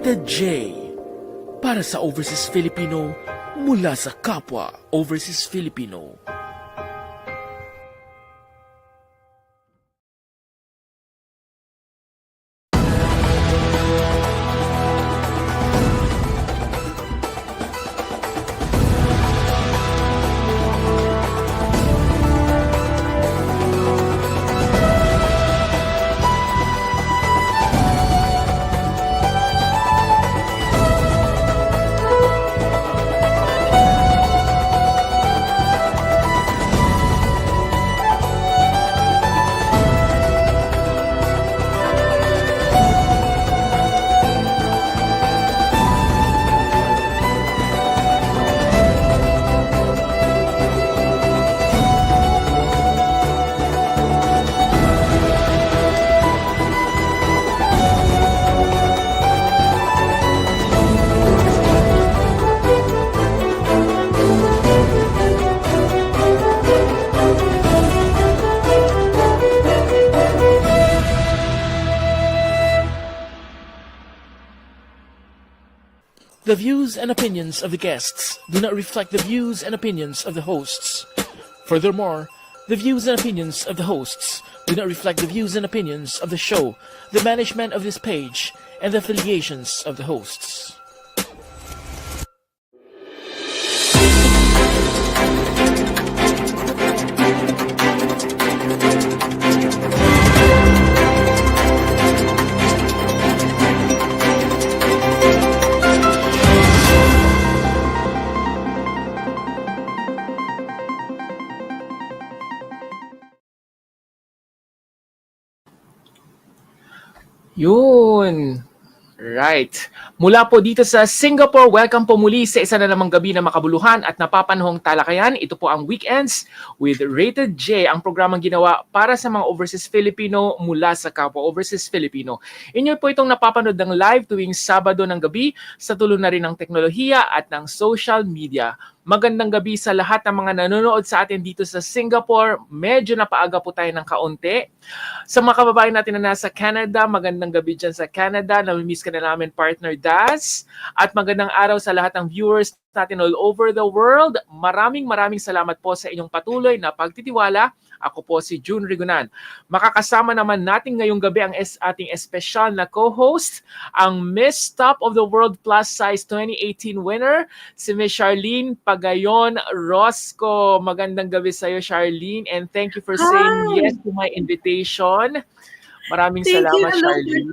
Rated J. Para sa Overseas Filipino, mula sa kapwa Overseas Filipino. The views and opinions of the guests do not reflect the views and opinions of the hosts. Furthermore, the views and opinions of the hosts do not reflect the views and opinions of the show, the management of this page, and the affiliations of the hosts. Yun. Right. Mula po dito sa Singapore, welcome po muli sa isa na namang gabi na makabuluhan at napapanahong talakayan. Ito po ang Weekends with Rated J, ang programang ginawa para sa mga Overseas Filipino mula sa kapwa Overseas Filipino. Inyo po itong napapanood ng live tuwing Sabado ng gabi sa tulong na rin ng teknolohiya at ng social media. Magandang gabi sa lahat ng mga nanonood sa atin dito sa Singapore. Medyo napaaga po tayo ng kaunti. Sa mga kababayan natin na nasa Canada, magandang gabi dyan sa Canada. Namimiss ka na namin, partner Das. At magandang araw sa lahat ng viewers natin all over the world. Maraming salamat po sa inyong patuloy na pagtitiwala. Ako po si June Rigunan. Makakasama naman natin ngayong gabi ang ating espesyal na co-host, ang Miss Top of the World Plus Size 2018 winner, si Miss Charlene Pagayon Rosco. Magandang gabi sa iyo, Charlene, and thank you for saying yes to my invitation. Maraming salamat, Charlene.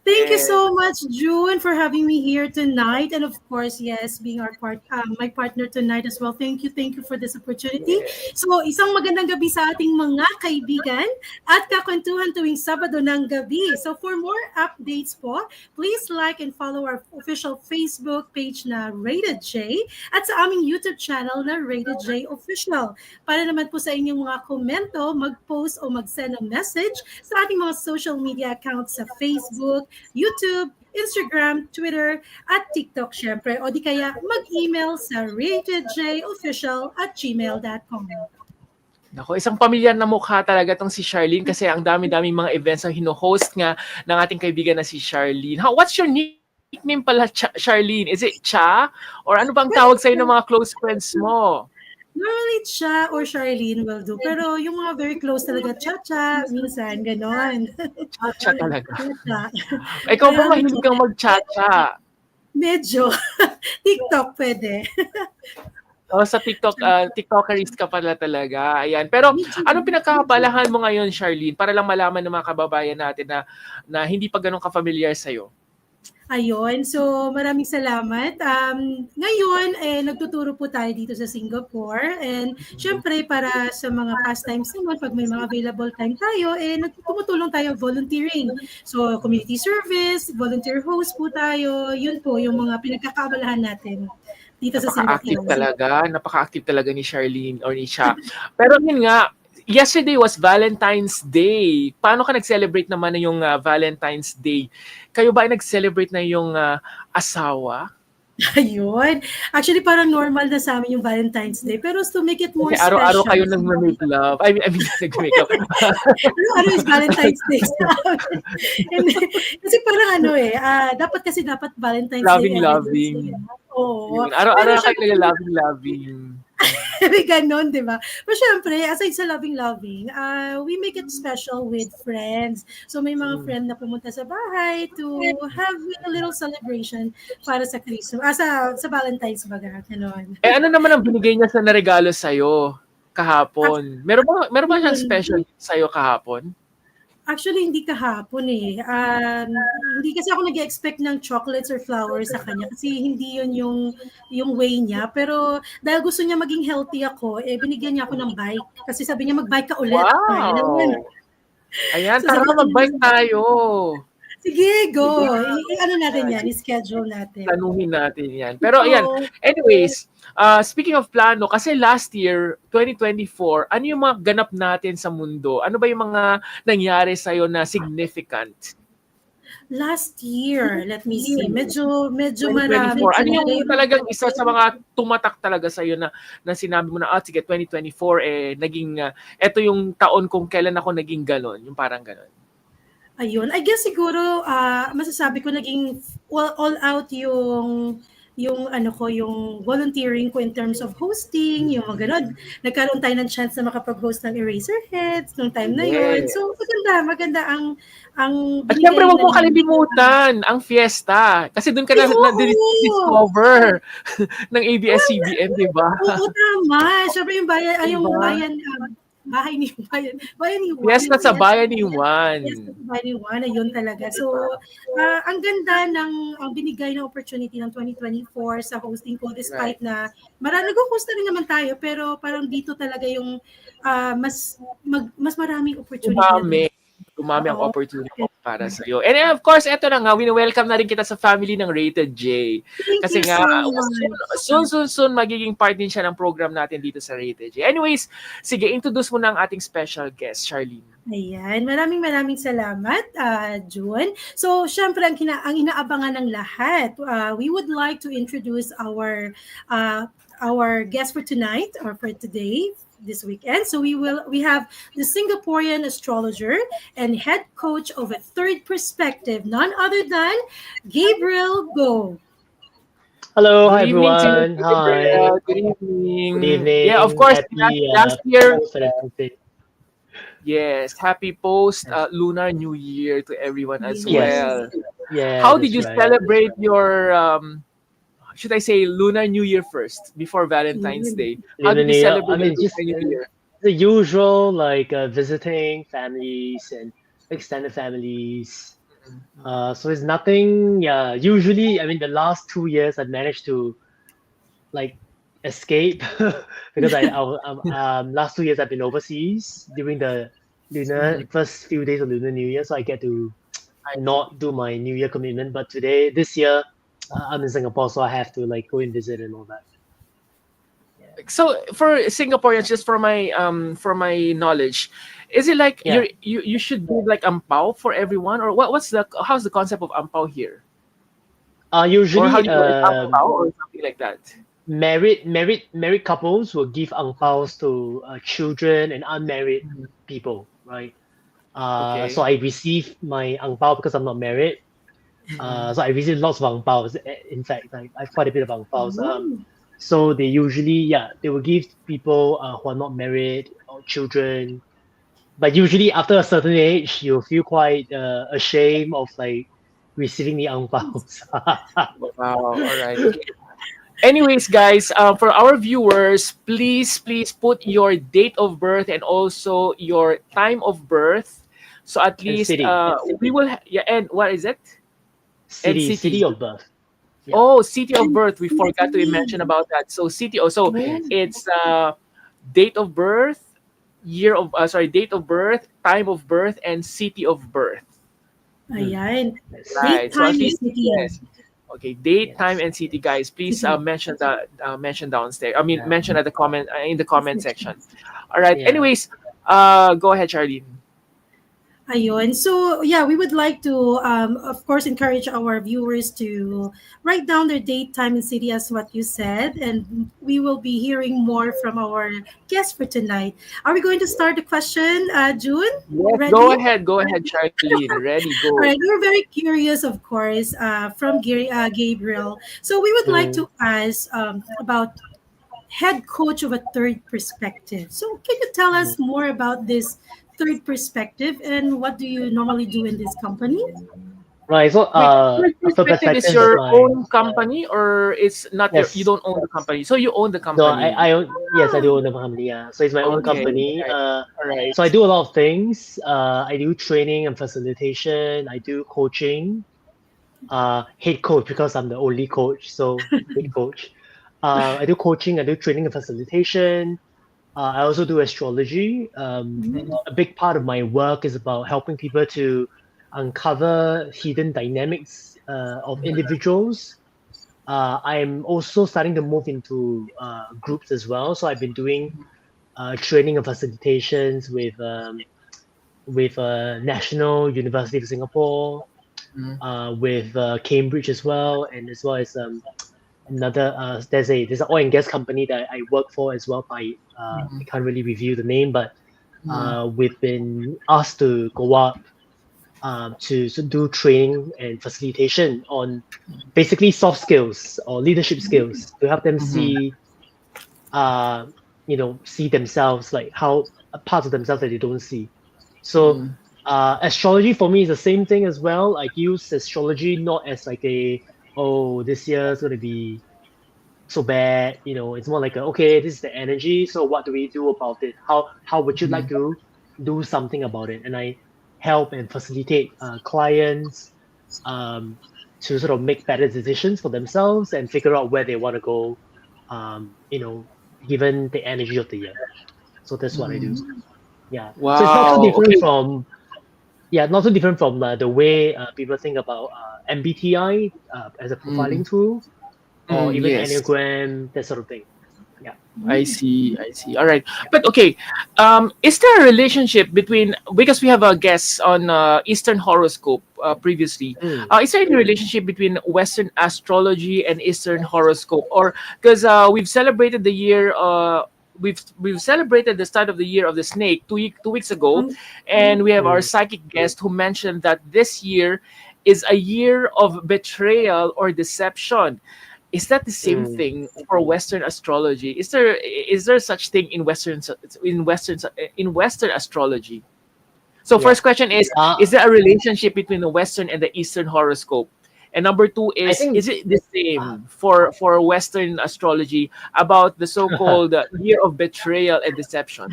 Thank you so much, June, for having me here tonight, and of course, yes, being my partner tonight as well. Thank you for this opportunity. So, isang magandang gabi sa ating mga kaibigan at kakwentuhan tuwing Sabado ng gabi. So, for more updates po, please like and follow our official Facebook page na Rated J at sa aming YouTube channel na Rated J Official. Para naman po sa inyong mga komento, mag-post o mag-send ng message sa ating mga social media accounts sa Facebook, YouTube, Instagram, Twitter, at TikTok syempre. O di kaya mag-email sa ratedjofficial@gmail.com. Nako, isang pamilyar na mukha talaga tong si Charlene kasi ang dami-daming mga events ang hino-host nga ng ating kaibigan na si Charlene. What's your nickname pala, Charlene? Is it Cha? Or ano bang tawag sa'yo ng mga close friends mo? Normally, Cha or Charlene will do. Pero yung mga very close talaga, Cha-Cha, minsan, ganon. Cha-Cha talaga. Cha-Cha. Ikaw ba mahilig kang mag-Cha-Cha? Medyo. TikTok pwede. Sa TikTok, TikTokerist ka pala talaga. Ayan. Pero anong pinagkakabalahan mo ngayon, Charlene? Para lang malaman ng mga kababayan natin na hindi pa ganun ka-familiar sa'yo. Ayun, so maraming salamat. Ngayon, nagtuturo po tayo dito sa Singapore. And syempre, para sa mga pastimes naman, pag may mga available time tayo, tumutulong tayo volunteering. So, community service, volunteer host po tayo. Yun po, yung mga pinagkakabalahan natin dito sa Singapore. Napaka-active talaga ni Charlene or ni Cha. Pero yun nga, yesterday was Valentine's Day. Paano ka nag-celebrate naman na yung Valentine's Day? Kayo ba ay nag-celebrate na yung asawa? Ayun. Actually, parang normal na sa amin yung Valentine's Day. Pero to make it more Kasi araw-araw special, kayo nag-make love. I mean, nag-make love. ano is Valentine's Day sa amin. Hindi. Kasi parang dapat Valentine's Day every day. Loving-loving. Oo. Yun. Pero Araw-araw kayo syempre, nag-loving-loving. may ganon, di ba? Pero syempre, aside sa loving-loving, we make it special with friends. So may mga friend na pumunta sa bahay to have a little celebration para sa Christmas, sa Valentine's baga, ganon. Eh, ano naman ang binigay niya sa naregalo sa'yo kahapon? Meron ba siyang special sa'yo kahapon? Actually, hindi kahapon eh. Hindi kasi ako nag-expect ng chocolates or flowers sa kanya kasi hindi yun yung way niya. Pero dahil gusto niya maging healthy ako, binigyan niya ako ng bike. Kasi sabi niya, mag-bike ka ulit. Wow! Ayan, So, tara sabi ko, mag-bike tayo. sige, go. Ano natin yan? I-schedule natin. Planuhin natin yan. Pero Oo. ayan, anyways, speaking of plano, kasi last year, 2024, ano yung mga ganap natin sa mundo? Ano ba yung mga nangyari sa'yo na significant? Last year, let me see. Medyo 2024, marami. ano yung talagang isa sa mga tumatak talaga sa'yo na sinabi mo na, sige, 2024, naging, eto yung taon kung kailan ako naging ganon, yung parang ganon. Ayun, I guess siguro masasabi ko naging all out yung yung volunteering ko in terms of hosting, yung mga ganun. Nagkaroon tayo ng chance na makapag-host ng Eraserheads nung time na yun. Yes. So maganda ang At syempre, huwag mo kalimutan ang fiesta. Kasi doon ka na-discover ng ABS-CBN, di ba? Oo, tama. Syempre yung bahay ni Juan. Fiesta sa bayan ni Juan. Fiesta sa bayan ni Juan, ayun talaga. So, ang ganda ang binigay na opportunity ng 2024 sa hosting ko despite na nag-host na rin naman tayo pero parang dito talaga yung mas maraming opportunity. Umami ang opportunity para sa iyo. And of course, eto na nga, wini-welcome na rin kita sa family ng Rated J. Kasi nga, soon magiging part din siya ng program natin dito sa Rated J. Anyways, sige, introduce mo na ang ating special guest, Charlene. Ayan, maraming salamat, June. So, syempre, ang inaabangan ng lahat, we would like to introduce our guest for tonight or for today, this weekend. So we have the Singaporean astrologer and head coach of A Third Perspective, none other than Gabriele Goh. Hello, hi everyone. Hi. Good evening. Good evening. Yeah, of course. Happy, last year. Yes, happy post Lunar New Year to everyone as well. Yeah. How did you celebrate your should I say Lunar New Year first before Valentine's Day? How did you celebrate Lunar New Year? The usual, like visiting families and extended families. So it's nothing. Yeah, usually, I mean, the last 2 years I've managed to like escape because last 2 years I've been overseas during the first few days of Lunar New Year, so I get to not do my New Year commitment. But this year. I'm in Singapore, so I have to like go and visit and all that. So for Singaporeans, just for my knowledge, is it like you should do like ampao for everyone, or how's the concept of ampao here? Usually, or how do you ampao or something like that. Married couples will give angpaos to children and unmarried people, right? So I receive my angpao because I'm not married. So I received lots of angpaos. In fact, I have quite a bit of angpaos. So they usually, they will give people who are not married or children. But usually after a certain age, you feel quite ashamed of like receiving the angpaos. Wow, all right. Anyways, guys, for our viewers, please put your date of birth and also your time of birth. So at least we will, and what is it? City of birth. Yeah. Oh, city of birth. We forgot to mention about that. So it's date of birth, date of birth, time of birth, and city of birth. Ayan. Right. Date, time, city. Yes. Okay, date, time, and city, guys. Please mention downstairs. I mean, mention at the comment in the comment section. All right. Yeah. Anyways, go ahead, Charlene. Ayun. So, yeah, we would like to, of course, encourage our viewers to write down their date, time, and city as what you said. And we will be hearing more from our guest for tonight. Are we going to start the question, June? Yes, Ready? go ahead, Charlene. Ready, All go. right. We were very curious, of course, from Gabriel. So, we would like Mm. to ask about head coach of a third perspective. So, can you tell us more about this third perspective and what do you normally do in this company? Right. So, Wait, Third for Perspective is perspective of your my own company, or it's not your? You yes. don't own the company, so you own the No, company. I own, yes, I do own the company. Yeah. So it's my own Okay, company. all right. So I do a lot of things. I do training and facilitation. I do coaching. Head coach because I'm the only coach. So head coach. I do coaching. I do training and facilitation. I also do astrology. A big part of my work is about helping people to uncover hidden dynamics of individuals. I'm also starting to move into groups as well. So I've been doing training and facilitations with National University of Singapore, Mhm. with Cambridge as well, and as well as another there's an oil and gas company that I work for as well. I can't really reveal the name, but we've been asked to go up to do training and facilitation on basically soft skills or leadership skills to help them Mhm. see uh see themselves like how parts of themselves that they don't see. So Mhm. astrology for me is the same thing as well. I use astrology not as like a, oh, this year is going to be so bad. It's more like okay, this is the energy, so what do we do about it? How would you like Mhm. to do something about it? And I help and facilitate clients um, to sort of make better decisions for themselves and figure out where they want to go, given the energy of the year. So that's what I do. Yeah. So it's not so Wow. different Okay. from yeah, not so different from the way people think about MBTI as a Mm. profiling tool, or even Yes. Enneagram, that sort of thing. Yeah. I Mm. see. I see. All right. But okay, is there a relationship between, because we have a guest on Eastern horoscope previously? Mm, Is there any relationship between Western astrology and Eastern horoscope, or because we've celebrated the year? We've celebrated the start of the year of the snake 2 weeks ago, Mm. and we have our mm, psychic guest who mentioned that this year is a year of betrayal or deception. Is that the same mm. thing for Western astrology? Is there such thing in Western astrology? So Yeah. first question Uh, is there a relationship between the Western and the Eastern horoscope? And number two I think is it the uh, same for Western astrology about the so-called year of betrayal and deception?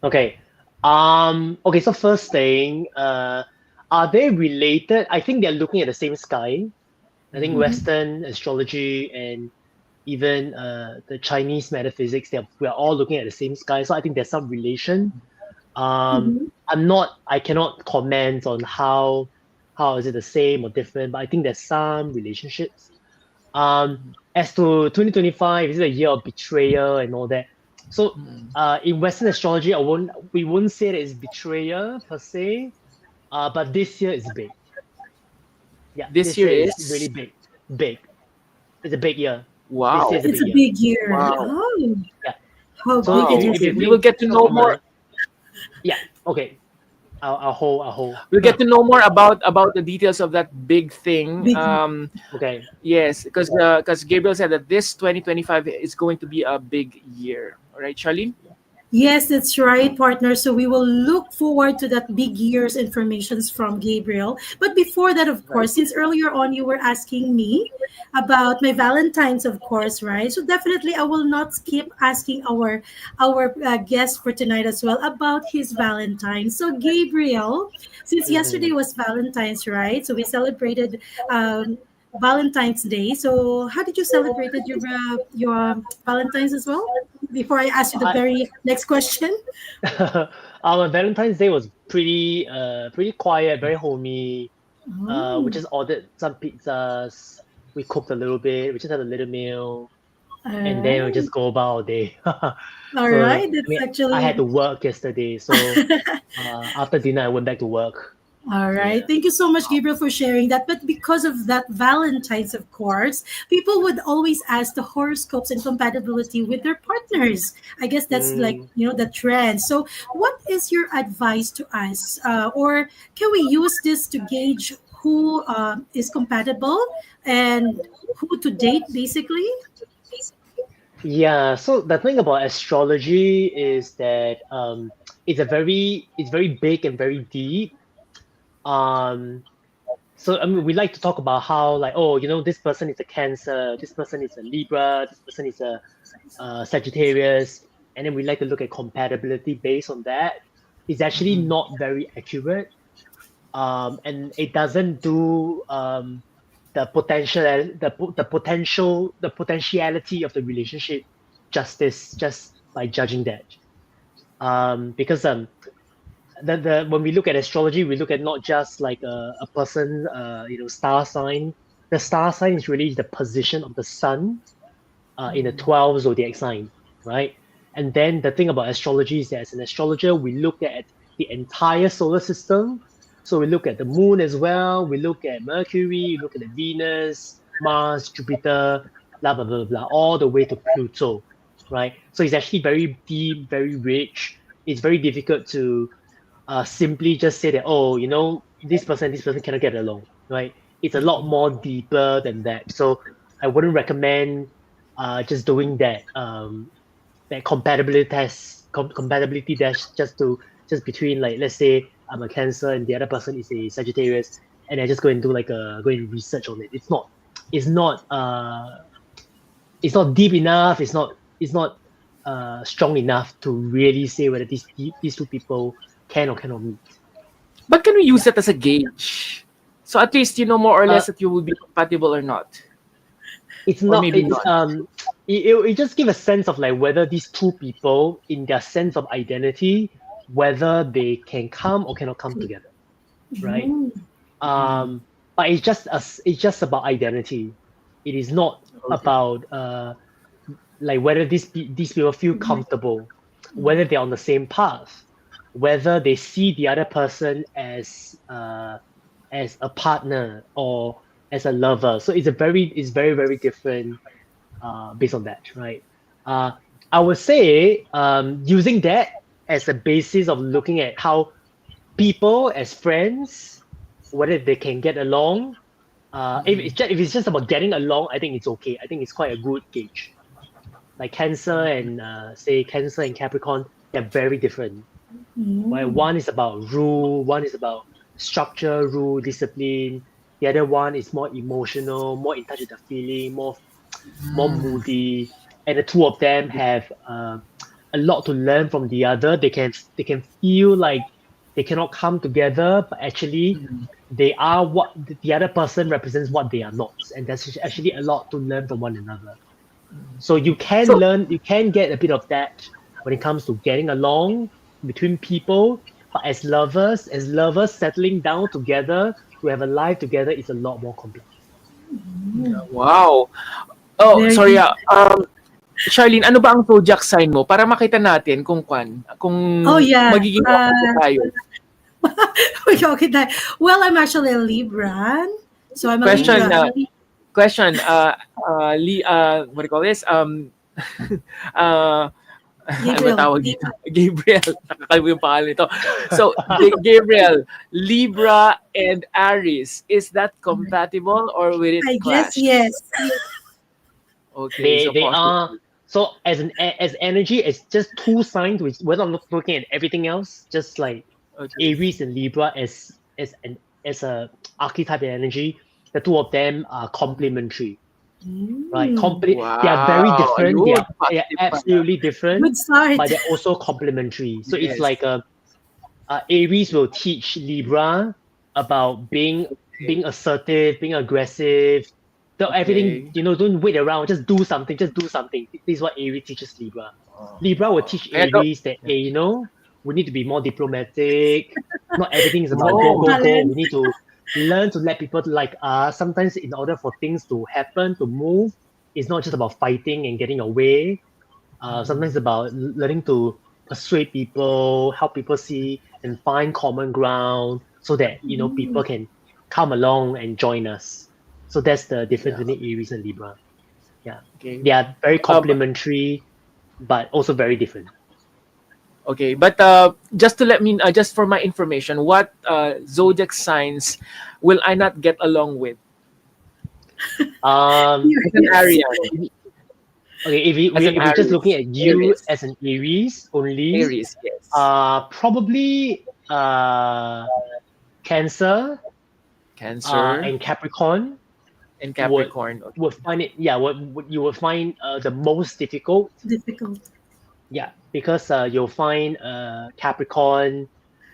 okay. Okay, so first thing, are they related? I think they're looking at the same sky. I think Mhm. Mhm. Western astrology and even the Chinese metaphysics, we're all looking at the same sky. So I think there's some relation. Mhm. I cannot comment on how is it the same or different, but I think there's some relationships. As to 2025, is it a year of betrayal and all that? So, Mhm. in Western astrology, we wouldn't say that it's betrayal per se, but this year is big. Yeah, This this year year is really is big, big. It's a big year. This year wow, is a It's big a year. big year. wow, Oh, Yeah. how So big if is wow. you it? if Okay, you we will think get to know from more. a yeah, okay, I'll hold. We'll get to know more about the details of that big thing. Big. Okay. Yes, because Gabriel said that this 2025 is going to be a big year. All right, Charlene? Yes, that's right, partner. So we will look forward to that big year's informations from Gabriel. But before that, of Right. course, since earlier on you were asking me about my Valentine's, of course, right? So definitely, I will not skip asking our guest for tonight as well about his Valentine's. So Gabriel, since yesterday Mm-hmm. was Valentine's, right? So we celebrated Valentine's Day. So how did you celebrate your Valentine's as well? Before I ask you the I very next question. Our Valentine's Day was pretty quiet, very homey. We Oh, just ordered some pizzas. We cooked a little bit. We just had a little meal. and then we'll just go about our day. All So, right, I that's mean, actually I had to work yesterday, so after dinner I went back to work. all right. Yeah. Thank you so much, Gabriel, for sharing that. But because of that Valentine's, of course, people would always ask the horoscopes and compatibility with their partners. I guess that's like, Mm. the trend. So, what is your advice to us? Or can we use this to gauge who is compatible and who to date, basically? Yeah, so the thing about astrology is that it's very big and very deep. Um, so I mean, we like to talk about how like, oh, this person is a Cancer, this person is a Libra, this person is a Sagittarius, and then we like to look at compatibility based on that. It's actually not very accurate, and it doesn't do the potentiality of the relationship justice just by judging that. Because the when we look at astrology, we look at not just like a person, star sign. The star sign is really the position of the sun in the 12 zodiac sign, right? And then the thing about astrology is that as an astrologer, we look at the entire solar system. So we look at the moon as well. We look at Mercury, we look at the Venus, Mars, Jupiter, blah, blah, blah, blah, all the way to Pluto, right? So it's actually very deep, very rich. It's very difficult to simply just say that, oh, this person cannot get along, right? It's a lot more deeper than that. So I wouldn't recommend just doing that compatibility test just between, like, let's say I'm a Cancer and the other person is a Sagittarius, and I just go and do go and research on it. It's not it's not deep enough. It's not strong enough to really say whether these two people can or cannot meet. But can we use that as a gauge? So at least you know more or Uh, less that you will be compatible or not. It's Or not. maybe It's not. it just give a sense of like whether these two people, in their sense of identity, whether they can come or cannot come together, right? Mm. But it's just about identity. It is not Okay. about like whether these people feel comfortable, whether they're on the same path, whether they see the other person as a partner or as a lover. So it's very very different based on that, right? I would say using that as a basis of looking at how people as friends, whether they can get along. If it's just about getting along, I think it's okay. I think it's quite a good gauge. Like Cancer and Capricorn, they're very different. Right? Mm. One is about rule, one is about structure, rule, discipline. The other one is more emotional, more in touch with the feeling, more moody. And the two of them have a lot to learn from the other. They can feel like they cannot come together, but actually they are what the other person represents what they are not. And there's actually a lot to learn from one another. So you So can get a bit of that when it comes to getting along between people. But as lovers settling down together to have a life together is a lot more complex. wow. Oh, Very sorry. deep. Charlene, ano ba ang zodiac sign mo para makita natin kung Oh yeah. magiging okay tayo? Okay, well, I'm actually a Libra, so I'm a Question, Libra. what do you call this? Ano ba Gabriel. tawag dito? Gabriel. Nakakalimutan yung pangalan nito. So, Gabriel, Libra and Aries, is that compatible or will it I guess clash? yes. Okay, so They possible. are so as energy, it's just two signs which we're not looking at everything else, just like Okay. Aries and Libra as a archetype of energy. The two of them are complementary, right? Mm. They are very Wow, different. ayun, They are positive pala. absolutely different, Good start. but they're also complementary. So it's Yes. like Aries will teach Libra about being assertive, being aggressive. So everything, don't wait around, just do something, This is what Aries teaches Libra. Libra will teach Kaya to- Aries that, hey, we need to be more diplomatic. Not everything is about Oh. go. Balance. We need to learn to let people like us. Sometimes in order for things to happen, to move, it's not just about fighting and getting away. Sometimes it's about learning to persuade people, help people see and find common ground, so that people can come along and join us. So that's the difference between Aries and Libra. Yeah, Okay. they are very complementary, but also very different. Okay, but just to let me, just for my information, what zodiac signs will I not get along with? Um, As an Arian, okay, if as an we're just Aries, looking at you Aries, as an Aries only, Aries, yes, probably Cancer Cancer and Capricorn and would Capricorn. Okay. would find it, what you would find the most difficult. Difficult. Yeah, because you'll find Capricorn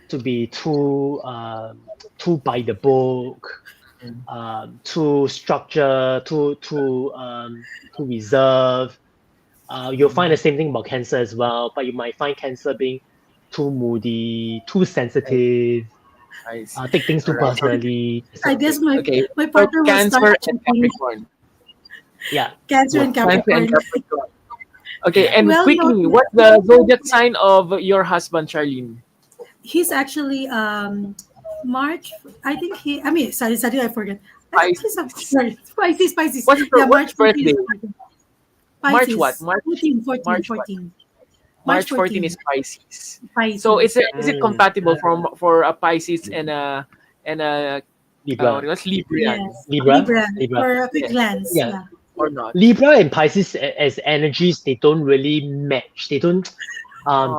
to be too by the book, too structured, too reserved. You'll find the same thing about Cancer as well, but you might find Cancer being too moody, too sensitive, I see. take things too All right. personally. I guess my Okay, my so partner will Cancer start and checking Capricorn. Yeah. Cancer and Cancer and Capricorn. Capricorn. Okay, and Well, quickly, no, what's the zodiac sign of your husband, Charlene? he's actually March. I think I mean, sorry, I forget. I think he's sorry, Pisces. Yeah, What's March 14 birthday? is Pisces. March what? 14, 14, March what? 14. March 14 is Pisces. Pisces. So is it compatible for a Pisces and a Libra. what else? Librian Yes. Libra. For a quick Yes. glance. Yeah. Yeah. or not? Libra and Pisces as energies, they don't really match. They don't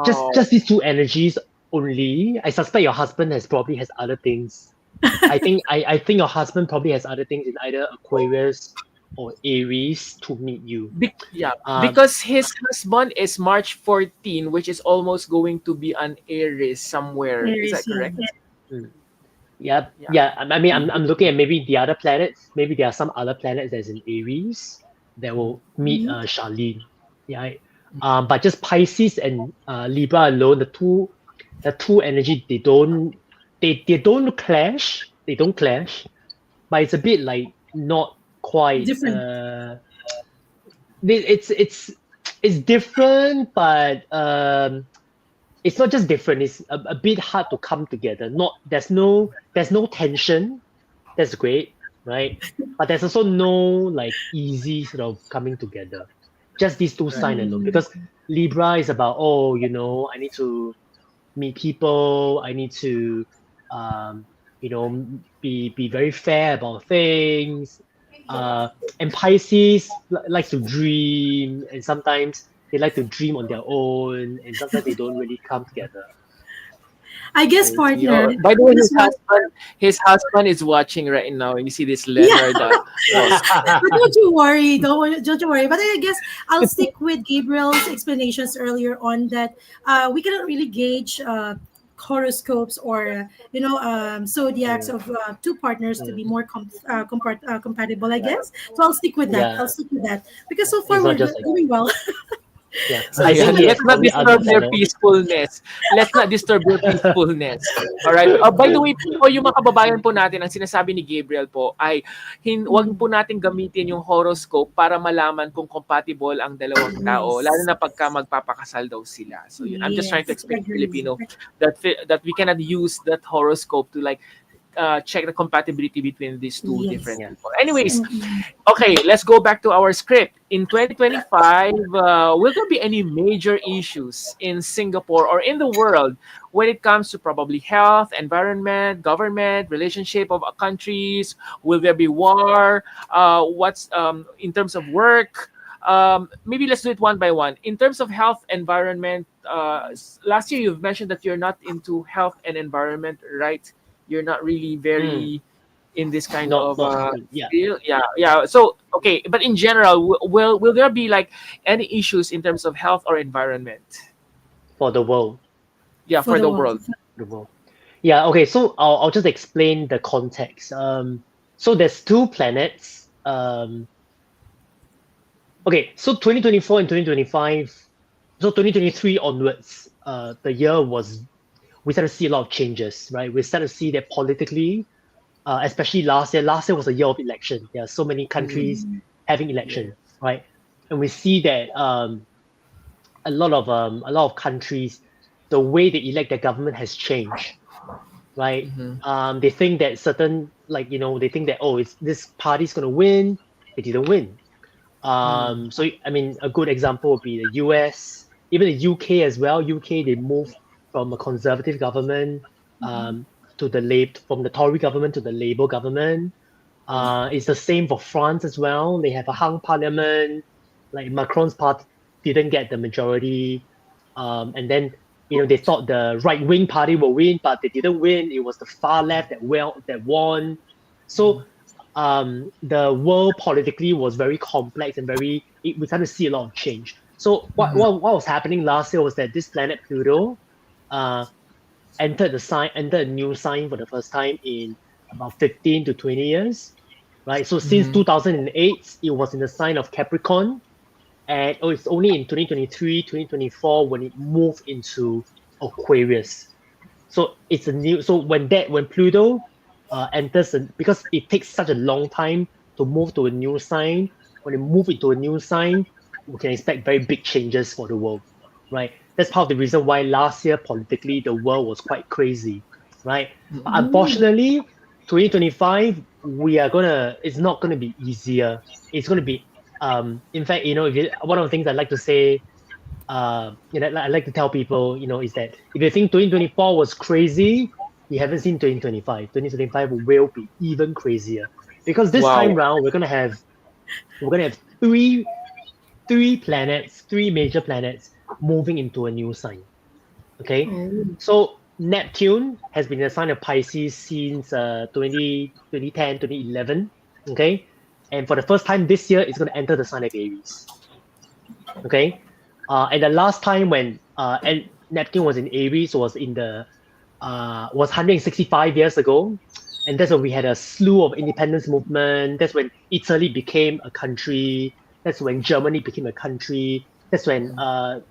just these two energies only. I suspect your husband probably has other things. I think your husband probably has other things in either Aquarius or Aries to meet you. Because his husband is March 14, which is almost going to be an Aries somewhere. Is that correct? Yeah. Yeah. I mean, I'm looking at maybe the other planets. Maybe there are some other planets that's in Aries that will meet Charlene. Yeah. But just Pisces and Libra alone, the two energy, they don't clash. They don't clash, but it's a bit like not quite Different. It's different, but it's not just different. It's a bit hard to come together. There's no tension. That's great, right? But there's also no like easy sort of coming together. Just these two signs alone, because Libra is about I need to meet people. I need to be very fair about things. And Pisces likes to dream, and sometimes they like to dream on their own, and sometimes they don't really come together. I guess partner. By the way, his husband is watching right now. You see this Leonard. But don't you worry. Don't you worry. But I guess I'll stick with Gabriel's explanations earlier on that we cannot really gauge horoscopes or zodiacs of two partners to be more compatible. I guess. So I'll stick with that. Yeah. I'll stick with that because so far It's we're not just doing well. Yeah. Let's not disturb their peacefulness. Let's not disturb their peacefulness. Alright? By the way po, yung mga kababayan po natin, ang sinasabi ni Gabriel po ay wag po natin gamitin yung horoscope para malaman kung compatible ang dalawang tao, lalo na pagka magpapakasal daw sila. So I'm just trying to explain to Filipino that we cannot use that horoscope to like check the compatibility between these two different people. Anyways, okay, let's go back to our script. In 2025, will there be any major issues in Singapore or in the world when it comes to probably health, environment, government, relationship of countries? Will there be war? What's in terms of work? Maybe let's do it one by one. In terms of health, environment, last year you've mentioned that you're not into health and environment, right? You're not really very in this kind of field. Yeah. So okay, but in general, will there be like any issues in terms of health or environment for the world? Yeah, for the world. The world. Yeah. Okay. So I'll just explain the context. So there's two planets. Okay. So 2024 and 2025. So 2023 onwards, the year we started to see a lot of changes, right? We started to see that politically, especially last year was a year of election. There are so many countries having elections. right? And we see that a lot of countries, the way they elect their government has changed, right? They think that certain, like, they think that, oh, it's this party's gonna win. They didn't win. So I mean, a good example would be the US, even the UK as well. UK, they moved from a conservative government to from the Tory government to the Labour government. It's the same for France as well. They have a hung parliament. Like Macron's party didn't get the majority, and then they thought the right wing party will win, but they didn't win. It was the far left that won. So the world politically was very complex and we kind of see a lot of change. So what was happening last year was that this planet Pluto entered a new sign for the first time in about 15 to 20 years, right? So since 2008, it was in the sign of Capricorn, and it's only in 2023, 2024 when it moved into Aquarius. So it's when Pluto enters, because it takes such a long time to move to a new sign. When it moves into a new sign, we can expect very big changes for the world, right? That's part of the reason why last year politically the world was quite crazy, right? But unfortunately, 2025 it's not gonna be easier. It's gonna be in fact, one of the things I like to say, I like to tell people, is that if you think 2024 was crazy, you haven't seen 2025. 2025 will be even crazier, because this time round we're gonna have three major planets moving into a new sign. Okay, so Neptune has been in the sign of Pisces since 2010, 2011. Okay, and for the first time this year, it's going to enter the sign of Aries. Okay, and the last time when Neptune was in Aries was 165 years ago, and that's when we had a slew of independence movement. That's when Italy became a country. That's when Germany became a country. That's when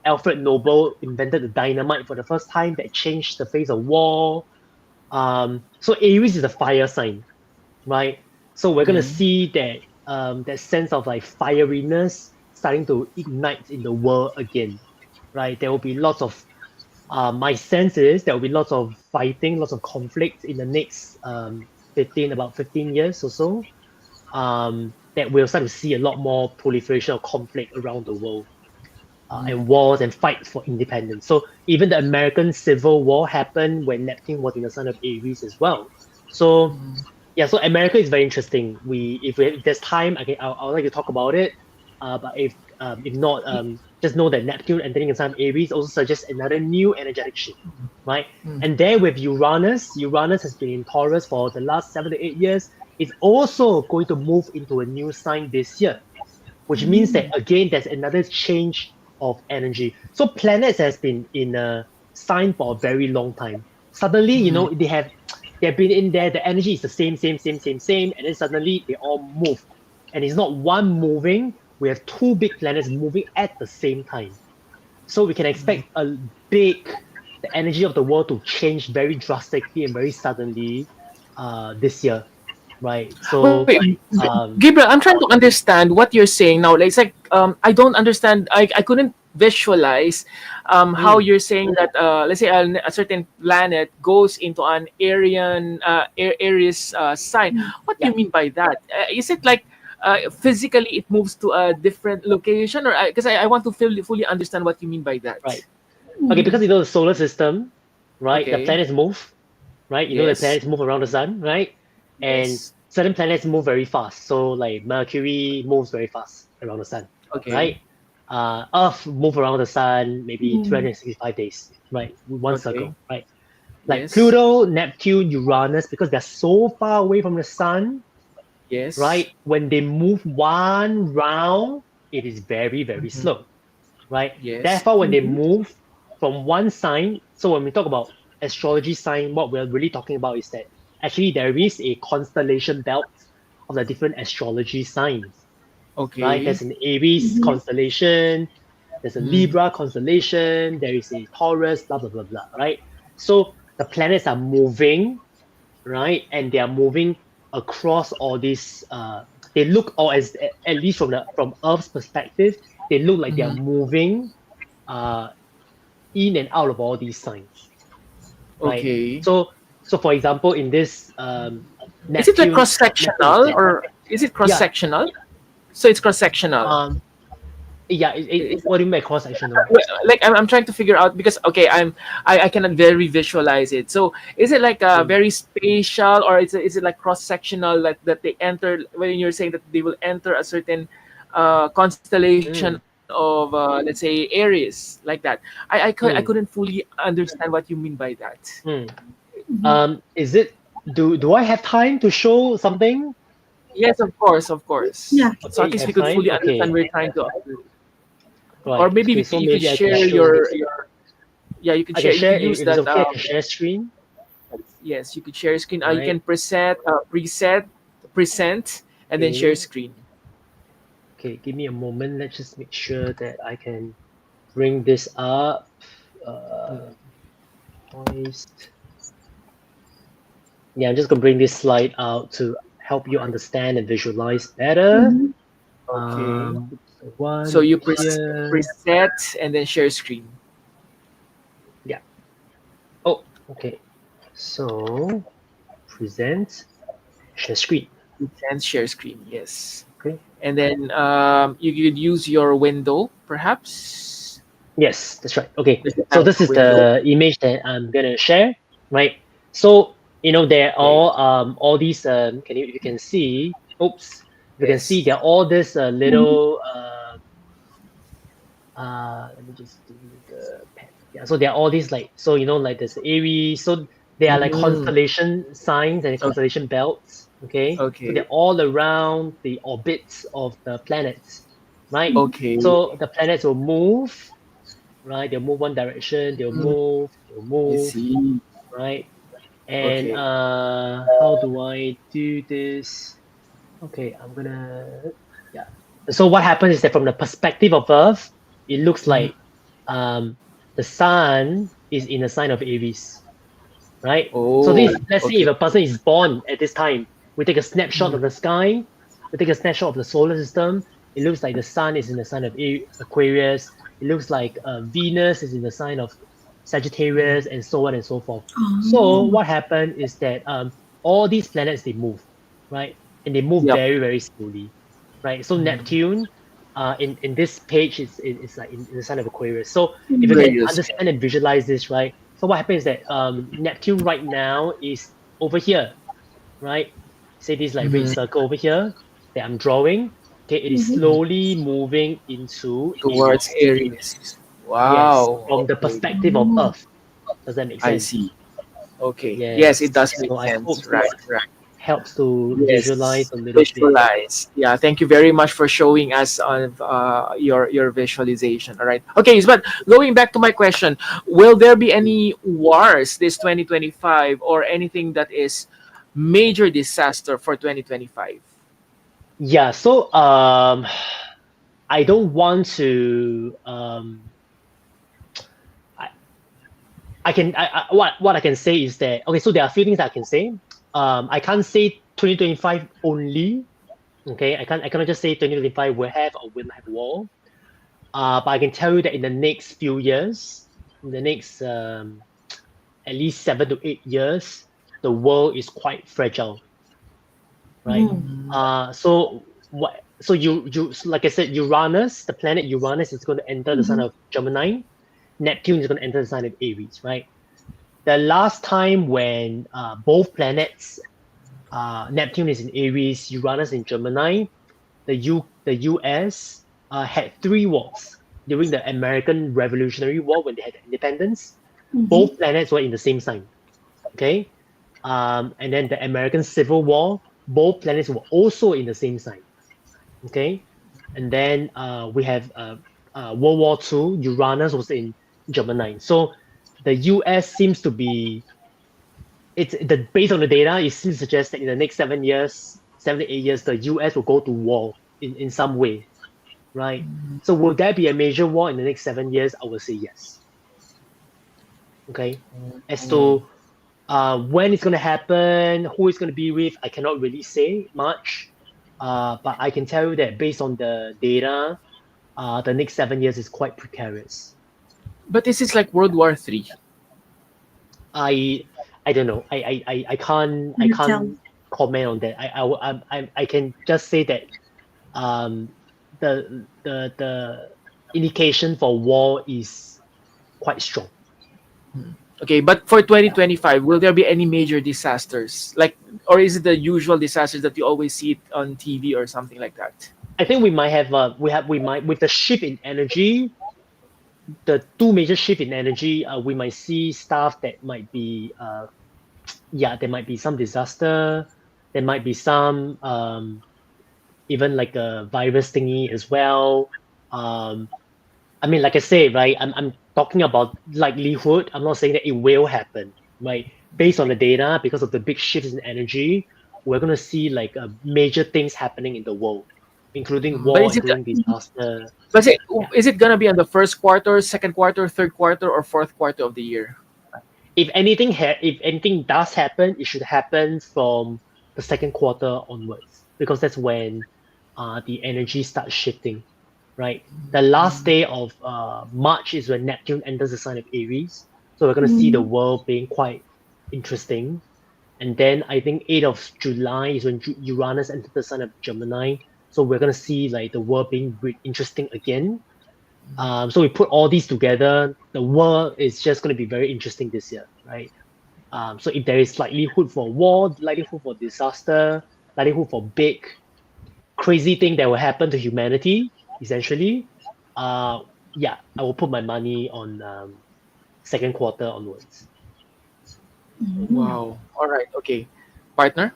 Alfred Nobel invented the dynamite for the first time, that changed the face of war. So Aries is a fire sign, right? So we're gonna see that sense of like fieriness starting to ignite in the world again, right? There will be lots of my sense is there will be lots of fighting, lots of conflict in the next 15 years or so. That we'll start to see a lot more proliferation of conflict around the world, and wars and fights for independence. So even the American Civil War happened when Neptune was in the sign of Aries as well. So so America is very interesting. If there's time, I'll like to talk about it. But if not, just know that Neptune entering in sign of Aries also suggests another new energetic shift, right? And there with Uranus has been in Taurus for the last 7 to 8 years. It's also going to move into a new sign this year, which means that again there's another change of energy. So planets has been in a sign for a very long time. Suddenly, they've been in there, the energy is the same, and then suddenly they all move. And it's not one moving, we have two big planets moving at the same time. So we can expect the energy of the world to change very drastically and very suddenly this year. Right. So Gabriel, I'm trying to understand what you're saying now. It's like I don't understand. I couldn't visualize how you're saying that let's say a certain planet goes into an Aries sign. What do you mean by that? Is it like physically it moves to a different location, or because I want to fully understand what you mean by that? Right. Okay, because the solar system, right? The planets move, right? The planets move around the sun, right? And certain planets move very fast. So like Mercury moves very fast around the sun, right? Earth move around the sun maybe 365 days, right? One circle, right? Like Pluto, Neptune, Uranus, because they're so far away from the sun, right? When they move one round, it is very, very slow, right? Therefore, when they move from one sign, so when we talk about astrology sign, what we're really talking about is that actually there is a constellation belt of the different astrology signs. Right? There's an Aries constellation, there's a Libra constellation, there is a Taurus, blah, blah, blah, blah, right? So the planets are moving, right? And they are moving across all these they look, or as at least from Earth's perspective, they look like they are moving in and out of all these signs, right? Okay. So for example, in this Is it like Neptune, cross sectional, or is it cross yeah, sectional? So it's cross sectional. yeah. What do you mean by cross sectional? Like I'm trying to figure out, because okay, I cannot very visualize it. So is it like a very spatial, or is it like cross sectional, like that they enter when you're saying that they will enter a certain constellation of let's say Aries, like that? I couldn't fully understand what you mean by that. Is it? Do I have time to show something? Yes, of course, of course. Yeah. So at least we could fully understand what we're trying to. Right. Or maybe Okay, so you could maybe I share can show your this. yeah, you could I share. can share. You could use If it's that. okay, I can share screen. Yes, you could share screen. You Right. can present, and then share Okay. screen. Okay, give me a moment. Let's just make sure that I can bring this up. Poised. Yeah, I'm just gonna bring this slide out to help you understand and visualize better. Okay. One So you here. preset and then share screen. Yeah. Oh, okay. So present, share screen. Present, share screen. Yes. Okay. And then you could use your window, perhaps. Yes, that's right. Okay. There's a So this is window. the image that I'm gonna share, right? So there are all these you can see, oops, you can see there are all this little let me just do the pen. Yeah, so there are all these like there's Aries, so they are like constellation signs and constellation belts. Okay. Okay. So they're all around the orbits of the planets, right? Okay. So the planets will move, right? They'll move one direction, they'll move, I see. right? And Okay. how do I do this? Okay, yeah. So what happens is that from the perspective of Earth, it looks like the sun is in the sign of Aries, right? Oh. So let's say okay. if a person is born at this time, we take a snapshot of the sky, we take a snapshot of the solar system. It looks like the sun is in the sign of Aquarius. It looks like Venus is in the sign of Sagittarius, and so on and so forth. So what happened is that all these planets, they move, right? And they move very, very slowly, right? So Neptune, in this page, it's like in the sign of Aquarius. So if you can understand and visualize this, right? So what happens is that Neptune right now is over here, right? Say this like red circle over here that I'm drawing. Okay, it is slowly moving into Towards Aries. Aries. Wow. Yes, from the perspective of Earth. Does that make sense? I see. Okay. Yes. Yes, it does make So I hope sense. Right. helps to Yes. visualize a little Visualize. Yeah. Thank you very much for showing us on your visualization. All right. Okay. But going back to my question, will there be any wars this 2025, or anything that is major disaster for 2025? Yeah. So I don't want to what I can say is that, okay, so there are a few things that I can say. I can't say 2025 only. Okay, I cannot just say 2025 will have or will not have war. But I can tell you that in the next few years, in the next at least 7 to 8 years, the world is quite fragile, right? So you like I said, Uranus, the planet Uranus, is going to enter the sign of Gemini. Neptune is going to enter the sign of Aries, right? The last time when both planets, Neptune is in Aries, Uranus in Gemini, the US had 3 wars during the American Revolutionary War when they had independence. Both planets were in the same sign. Okay, and then the American Civil War, both planets were also in the same sign. Okay, and then we have World War II. Uranus was in Gemini. So the US seems to be, based on the data, it seems to suggest that in the next 7 to 8 years, the US will go to war in some way, right? So will there be a major war in the next 7 years? I will say yes. Okay, as to when it's going to happen, who it's going to be with, I cannot really say much. But I can tell you that based on the data, the next 7 years is quite precarious. But this is like World War III. I don't know. I can't You tell. comment on that. I can just say that the indication for war is quite strong. Okay, but for 2025, will there be any major disasters? Like, or is it the usual disasters that you always see it on TV or something like that? I think we might have we might, with the shift in energy, the two major shift in energy, we might see stuff that might be there might be some disaster, there might be some even like a virus thingy as well. I mean, like I say, right, I'm talking about likelihood. I'm not saying that it will happen, right? Based on the data, because of the big shifts in energy, we're going to see like major things happening in the world, including war, is it- including disaster. But is it gonna be on the first quarter, second quarter, third quarter, or fourth quarter of the year? If anything does happen, it should happen from the second quarter onwards, because that's when the energy starts shifting, right? The last day of March is when Neptune enters the sign of Aries, so we're going to see the world being quite interesting. And then I think 8th of July is when Uranus enters the sign of Gemini, so we're going to see like the world being interesting again. So we put all these together, the world is just going to be very interesting this year, right? So if there is likelihood for war, likelihood for disaster, likelihood for big crazy thing that will happen to humanity, essentially, I will put my money on second quarter onwards. Wow. All right. Okay. Partner?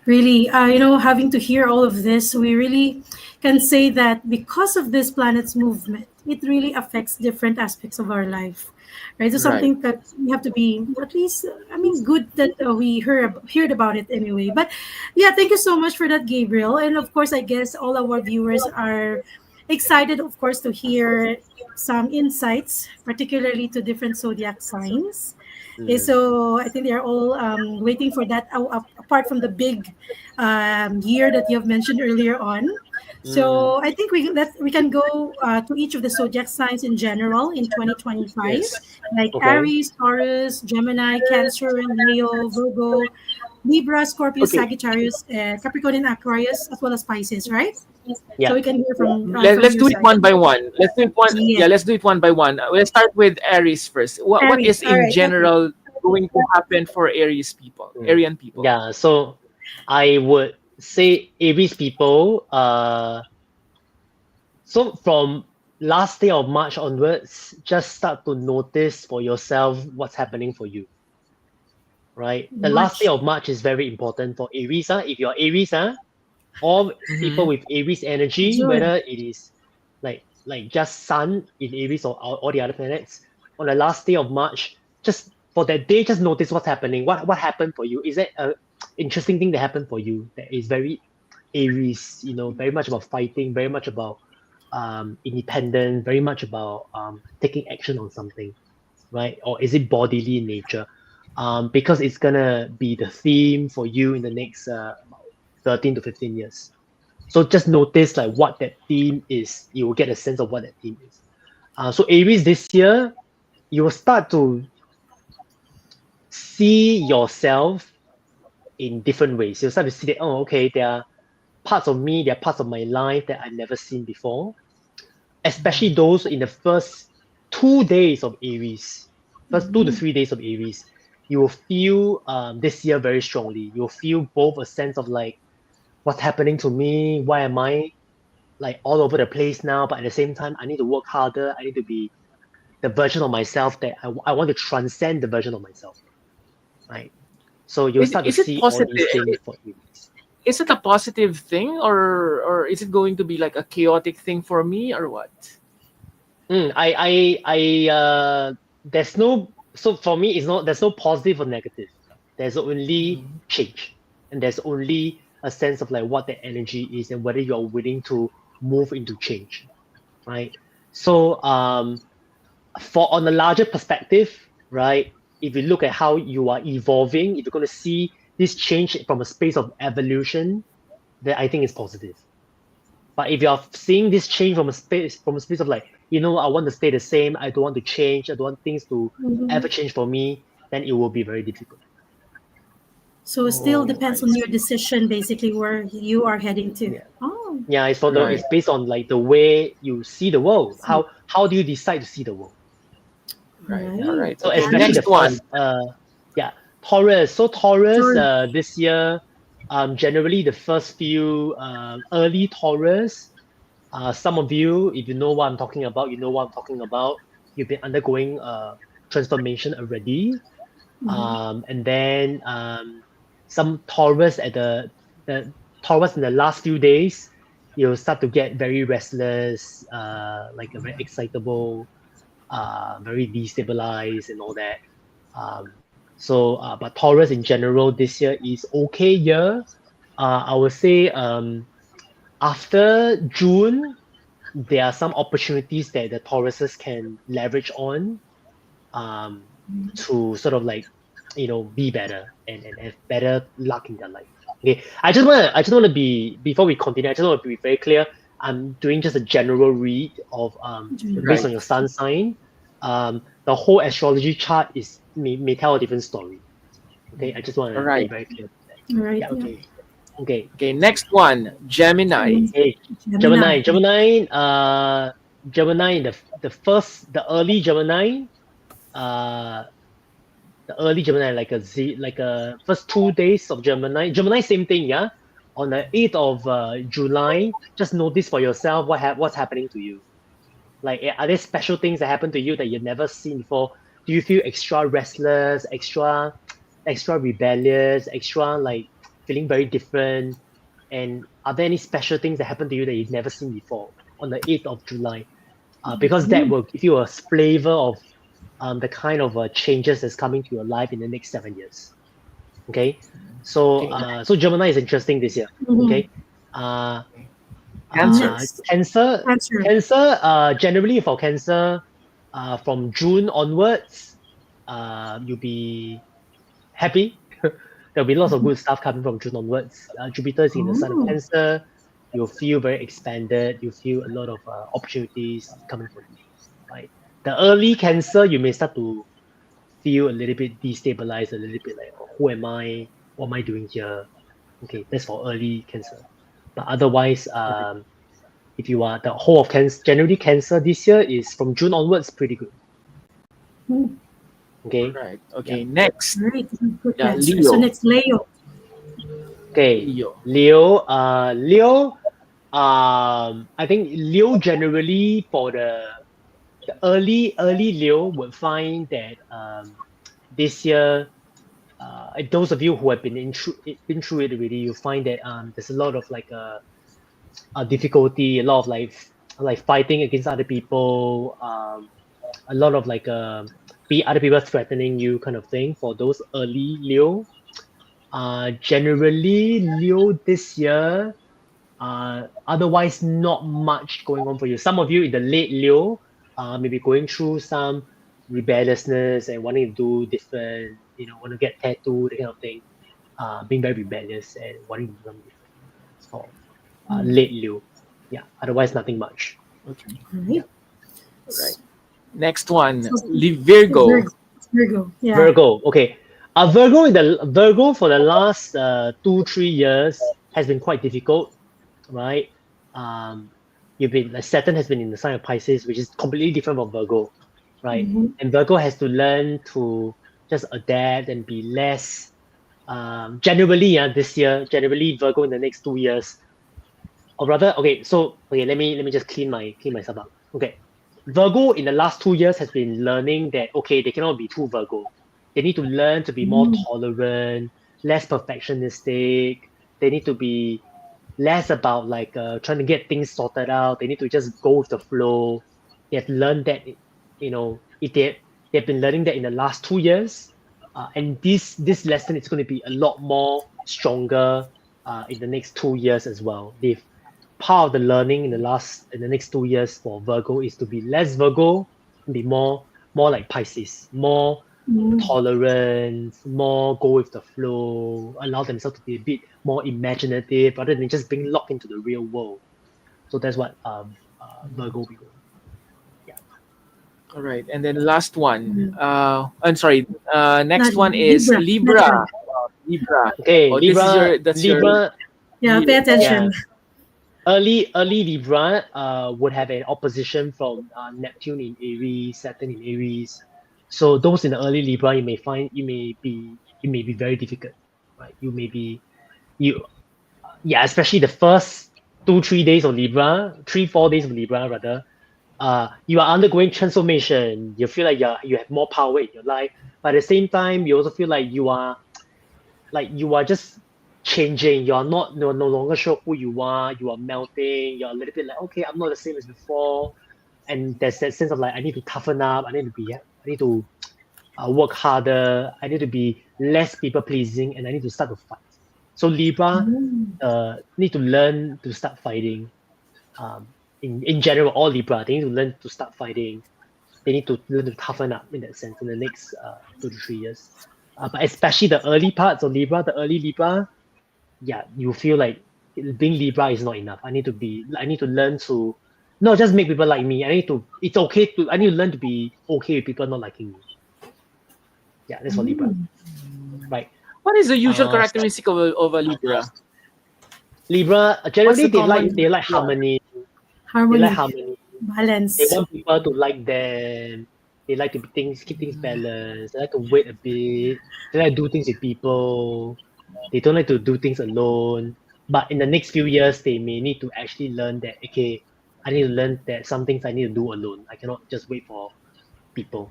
Really, having to hear all of this, we really can say that because of this planet's movement, it really affects different aspects of our life, right? So something that we have to be at least, good that we heard about it anyway. But yeah, thank you so much for that, Gabriel. And of course, I guess all our viewers are excited, of course, to hear some insights, particularly to different zodiac signs. So I think they're all waiting for that. Apart from the big year that you have mentioned earlier on, so I think we can go to each of the zodiac signs in general in 2025, like Okay. Aries, Taurus, Gemini, Cancer, Leo, Virgo, Libra, Scorpio, Okay. Sagittarius, Capricorn, and Aquarius, as well as Pisces, right? Yeah. So we can hear from Let's your do it side. one by one. Let's do it one. Yeah. Yeah, let's do it one by one. We'll start with Aries first. What Aries, is all in right, general going to happen for Aries people, Arian people? Yeah, so I would say Aries people, so from last day of March onwards, just start to notice for yourself what's happening for you. Right? The last day of March is very important for Aries. If you're Aries, all people with Aries energy, June. whether it is like just Sun in Aries or all the other planets, on the last day of March, just for that day, just notice what's happening. What happened for you? Is that an interesting thing that happened for you that is very Aries, very much about fighting, very much about independence, very much about taking action on something, right? Or is it bodily in nature? Because it's gonna be the theme for you in the next 13 to 15 years. So just notice like what that theme is. You will get a sense of what that theme is. So Aries this year, you will start to see yourself in different ways. You'll start to see that, oh, okay, there are parts of me, there are parts of my life that I've never seen before. Especially those in the first 2 days of Aries, first 2 to 3 days of Aries, you will feel this year very strongly. You'll feel both a sense of like, what's happening to me? Why am I like all over the place now? But at the same time, I need to work harder. I need to be the version of myself that I want to transcend the version of myself, right? So you'll start to Is it see all positive? these things for Aries. Is it a positive thing, or is it going to be like a chaotic thing for me, or what? There's no, so for me, there's no positive or negative. There's only change, and there's only a sense of like what the energy is and whether you're willing to move into change, right? So for on a larger perspective, right, if you look at how you are evolving, if you're going to see this change from a space of evolution, then I think it's positive. But if you're seeing this change from a space of like, I want to stay the same, I don't want to change, I don't want things to ever change for me, then it will be very difficult. So it still depends on your decision, basically, where you are heading to. Yeah. Oh. Yeah, it's based on like the way you see the world. How do you decide to see the world? All right. So Okay, especially next the first, Taurus. So Taurus, this year, generally the first few early Taurus, some of you, if you know what I'm talking about, you know what I'm talking about. You've been undergoing transformation already, and then some Taurus the Taurus in the last few days, you'll start to get very restless, like a very excitable, very destabilized and all that. But Taurus in general this year is okay year. I would say after June, there are some opportunities that the Tauruses can leverage on to sort of like, be better and have better luck in their life. Okay, I just want to be, before we continue, I just want to be very clear. I'm doing just a general read of based on your sun sign. The whole astrology chart may tell a different story. Okay, I just want to be very clear. All right. Yeah. Yeah. Okay. Next one, Gemini. Hey, Gemini, the early Gemini, like a first 2 days of Gemini, same thing, yeah. On the 8th of July, just notice for yourself what's happening to you. Like, are there special things that happen to you that you've never seen before? Do you feel extra restless, extra rebellious, extra like feeling very different? And are there any special things that happen to you that you've never seen before on the 8th of July? Because that will give you a flavor of the kind of changes that's coming to your life in the next 7 years. Okay, so Gemini is interesting this year. Okay, Cancer. Generally for Cancer, from June onwards, you'll be happy. There'll be lots of good stuff coming from June onwards. Jupiter is in the sign of Cancer. You'll feel very expanded. You feel a lot of opportunities coming for you. Right. The early Cancer, you may start to feel a little bit destabilized, a little bit like, who am I? What am I doing here? Okay, that's for early Cancer. But otherwise, if you are the whole of Cancer, generally Cancer this year is from June onwards pretty good. Okay. Right. Okay. Next. Right. Leo. So next Leo. Okay. Leo. I think Leo generally for the early Leo would find that this year, those of you who have been through it already, you find that there's a lot of like a difficulty, a lot of like fighting against other people, a lot of like other people threatening you kind of thing for those early Leo. Generally Leo this year, otherwise not much going on for you. Some of you in the late Leo maybe going through some rebelliousness and wanting to do different, want to get tattooed, that kind of thing, being very rebellious and wanting to do something different. It's called late Leo. Yeah, otherwise nothing much. Okay. Right. Right. Next one, Virgo. Virgo. Yeah. Virgo. Okay. Virgo for the last 2-3 years has been quite difficult, right? Saturn has been in the sign of Pisces, which is completely different from Virgo, right? And Virgo has to learn to just adapt and be less. Generally, Virgo in the next 2 years, or rather, let me just clean myself up. Okay, Virgo in the last 2 years has been learning that they cannot be too Virgo. They need to learn to be more tolerant, less perfectionistic. They need to be less about like trying to get things sorted out. They need to just go with the flow. They have learned that, they've been learning that in the last 2 years, and this lesson is going to be a lot more stronger in the next 2 years as well. Part of the learning in the next 2 years for Virgo is to be less Virgo and be more like Pisces, more tolerance, more go with the flow, allow themselves to be a bit more imaginative rather than just being locked into the real world. So that's what Virgo will do. All right, and then last one. I'm sorry. Next Not one is Libra. Libra. Libra. Okay, Oh, Libra. this is your. That's Libra. Yeah, pay attention. Early Libra would have an opposition from Neptune in Aries, Saturn in Aries. So those in the early Libra, you may find it may be very difficult, right? Especially the first 2-3 days of Libra, 3-4 days of Libra rather. You are undergoing transformation. You feel like you have more power in your life, but at the same time, you also feel like you are just changing. You're no longer sure who you are. You are melting. You're a little bit like, okay, I'm not the same as before. And there's that sense of like, I need to toughen up. I need to work harder. I need to be less people pleasing, and I need to start to fight. So Libra need to learn to start fighting. In general, all Libra, they need to learn to start fighting. They need to learn to toughen up in that sense in the next 2 to 3 years. But especially the early parts of Libra, the early Libra, you feel like being Libra is not enough. I need to learn to not just make people like me. I need to learn to be okay with people not liking me. Yeah, that's for Libra. Right. What is the usual characteristic of a Libra? Libra, generally they like Harmony. They like harmony. Balance. They want people to like them. They like to keep things balanced. They like to wait a bit. They like to do things with people. They don't like to do things alone. But in the next few years, they may need to actually learn that, okay, I need to learn that some things I need to do alone. I cannot just wait for people.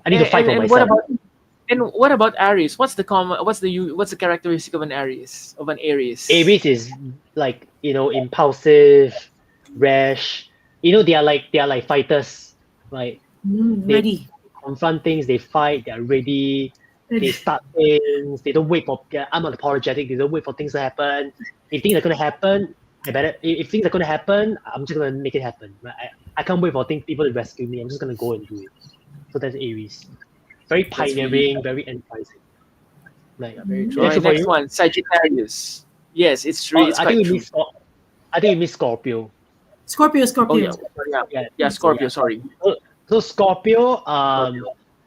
I need to fight for myself. What about Aries? What's the characteristic of an Aries? Aries is like, impulsive, rash. They are like fighters, right? Ready. Confront things, they fight, they are ready. They start things. They don't wait for. I'm unapologetic. They don't wait for things to happen. If things are gonna happen, if things are gonna happen, I'm just gonna make it happen. Right? I can't wait for people to rescue me. I'm just gonna go and do it. So that's Aries. Very pioneering, very enterprising. Like, very true. Right, next one, Sagittarius. Yes, it's really. I think we miss Scorpio. Scorpio. Oh, yeah, Scorpio. Sorry. So Scorpio,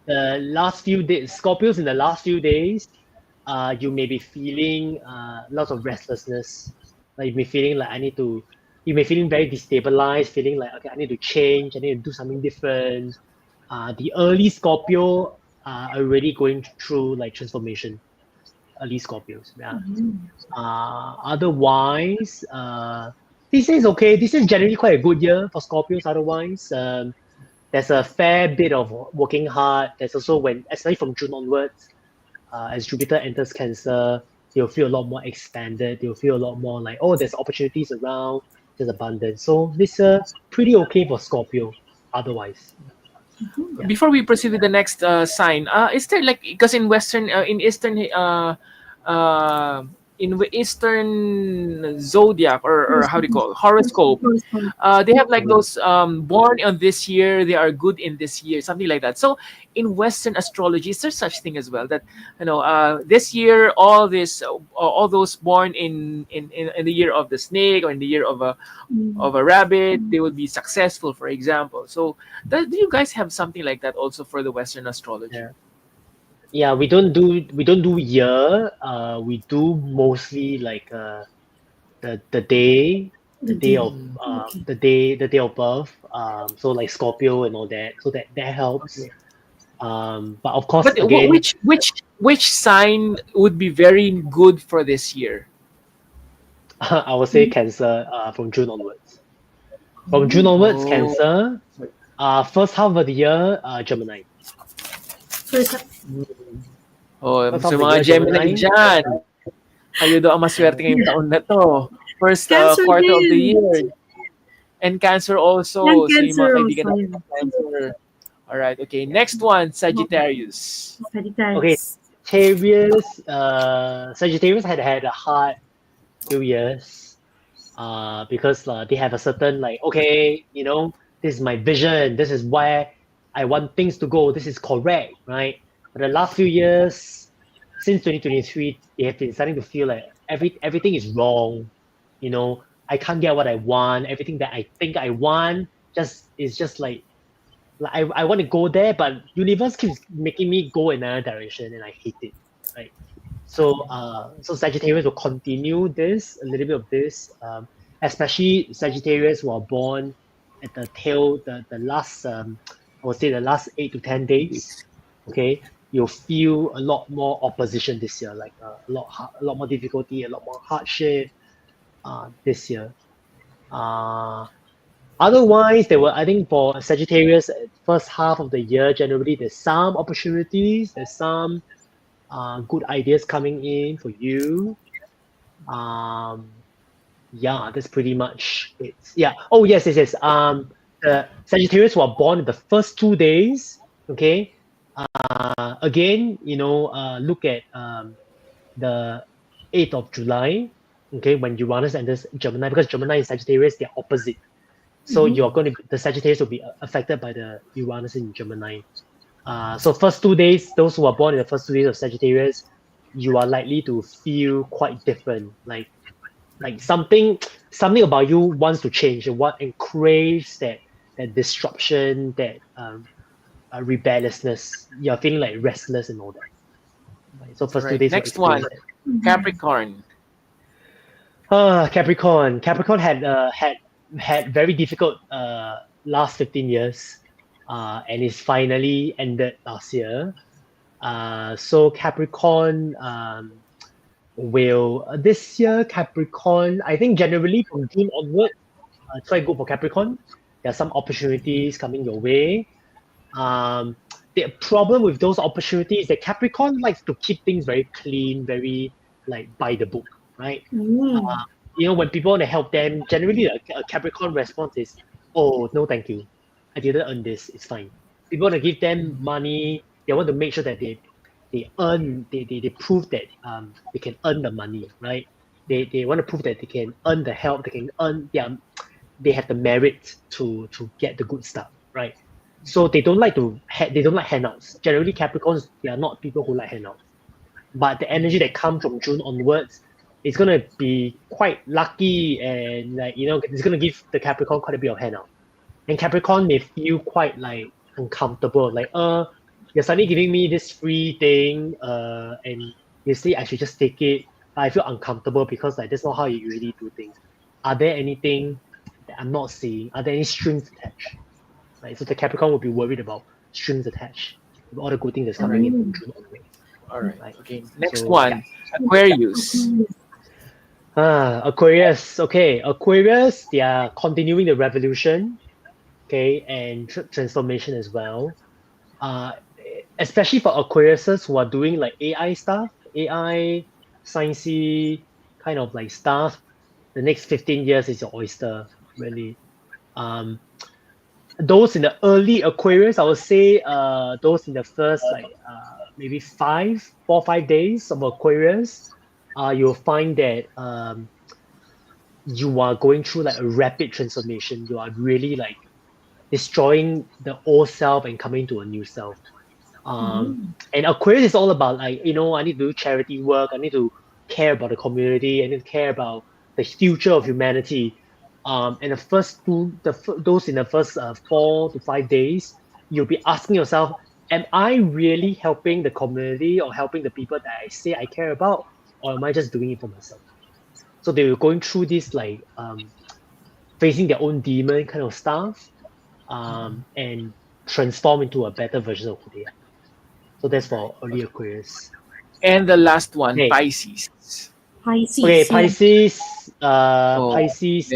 the last few days, Scorpios in the last few days, you may be feeling lots of restlessness. Like you may feeling like you may feeling very destabilized, feeling like, okay, I need to change, I need to do something different. The early Scorpio are already going through like transformation. Early Scorpios, yeah. Otherwise, this is okay. This is generally quite a good year for Scorpios. Otherwise, there's a fair bit of working hard. There's also especially from June onwards, as Jupiter enters Cancer, they'll feel a lot more expanded. They'll feel a lot more like, oh, there's opportunities around, there's abundance. So this is pretty okay for Scorpio. Otherwise. Yeah. Before we proceed with the next sign, is there like, because in Eastern zodiac or how do you call it? Horoscope, they have like those born on this year, they are good in this year, something like that. So in Western astrology, is there such thing as well that this year all those born in the year of the snake or in the year of a rabbit, they will be successful, for example? So do you guys have something like that also for the Western astrology? Yeah, we don't do year. We do mostly like the day of birth. So like Scorpio and all that. So that helps. But of course, but again, which sign would be very good for this year? I would say Cancer. From June onwards. From June onwards, Cancer. First half of the year, Gemini. Sa mga Gemini dyan, kayo daw ang maswerte ngayong taon na to. First quarter of the year. And Cancer also. And Cancer so yung mga kaibigan also, natin Cancer. Alright, okay. Next one, Sagittarius. Okay, Sagittarius had a hard few years because they have a certain like, okay, this is my vision. This is where I want things to go. This is correct, right? But the last few years, since 2023, they have been starting to feel like everything is wrong. You know, I can't get what I want. Everything that I think I want is just like I want to go there, but universe keeps making me go in another direction, and I hate it. Right. So Sagittarius will continue this a little bit of this, especially Sagittarius who are born at the last I would say the last 8 to 10 days. Okay, you'll feel a lot more opposition this year, like a lot more difficulty, a lot more hardship this year. Otherwise, I think for Sagittarius, first half of the year, generally there's some opportunities, there's some good ideas coming in for you. Yeah, that's pretty much it. Yeah. Oh, yes. The Sagittarius who are born in the first 2 days, okay? Again, look at the 8th of July, okay, when Uranus enters Gemini, because Gemini and Sagittarius, they're opposite. So the Sagittarius will be affected by the Uranus in Gemini. So first 2 days, those who are born in the first 2 days of Sagittarius, you are likely to feel quite different. Like something about you wants to change, and craves that disruption, that rebelliousness. You're feeling like restless and all that. Right? So first 2 days. Next one, Capricorn. Capricorn. Capricorn had very difficult last 15 years, and it's finally ended last year. So Capricorn will this year, Capricorn, I think generally from June onward, try to go for Capricorn. There are some opportunities coming your way. The problem with those opportunities is that Capricorn likes to keep things very clean, very like by the book, right? When people want to help them, generally a Capricorn response is, "Oh, no, thank you. I didn't earn this. It's fine." People want to give them money. They want to make sure that they prove that they can earn the money, right? They want to prove that they can earn the help. They can earn they have the merit to get the good stuff, right? So they don't like handouts. Generally, Capricorns, they are not people who like handouts. But the energy that comes from June onwards, it's gonna be quite lucky, and it's gonna give the Capricorn quite a bit of handout. And Capricorn may feel quite like uncomfortable, like you're suddenly giving me this free thing, and you say I should just take it. I feel uncomfortable because like that's not how you usually do things. Are there anything that I'm not seeing? Are there any strings attached? Right, so the Capricorn will be worried about strings attached with all the good things that's coming in from June onwards. All right. Okay. Next one, Aquarius. Aquarius. Okay, Aquarius. They are continuing the revolution. Okay, and transformation as well. Especially for Aquariuses who are doing like AI stuff, AI, sciencey kind of like stuff. The next 15 years is your oyster, really. Those in the early Aquarius, I would say those in the first maybe 4 or 5 days of Aquarius, you'll find that you are going through like a rapid transformation. You are really like destroying the old self and coming to a new self. And Aquarius is all about like, I need to do charity work. I need to care about the community. I need to care about the future of humanity. And those in the first 4 to 5 days, you'll be asking yourself, am I really helping the community or helping the people that I say I care about, or am I just doing it for myself? So they were going through this like facing their own demon kind of stuff, and transform into a better version of who they are. So that's for early Aquarius. And the last one, Pisces. Pisces. Okay, Pisces. Pisces,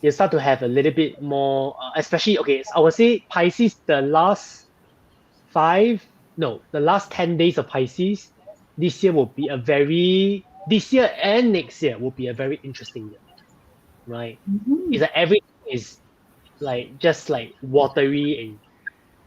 you start to have a little bit more, especially, I would say Pisces, the last 10 days of Pisces, this year and next year will be a very interesting year, right? It's like everything is like just like watery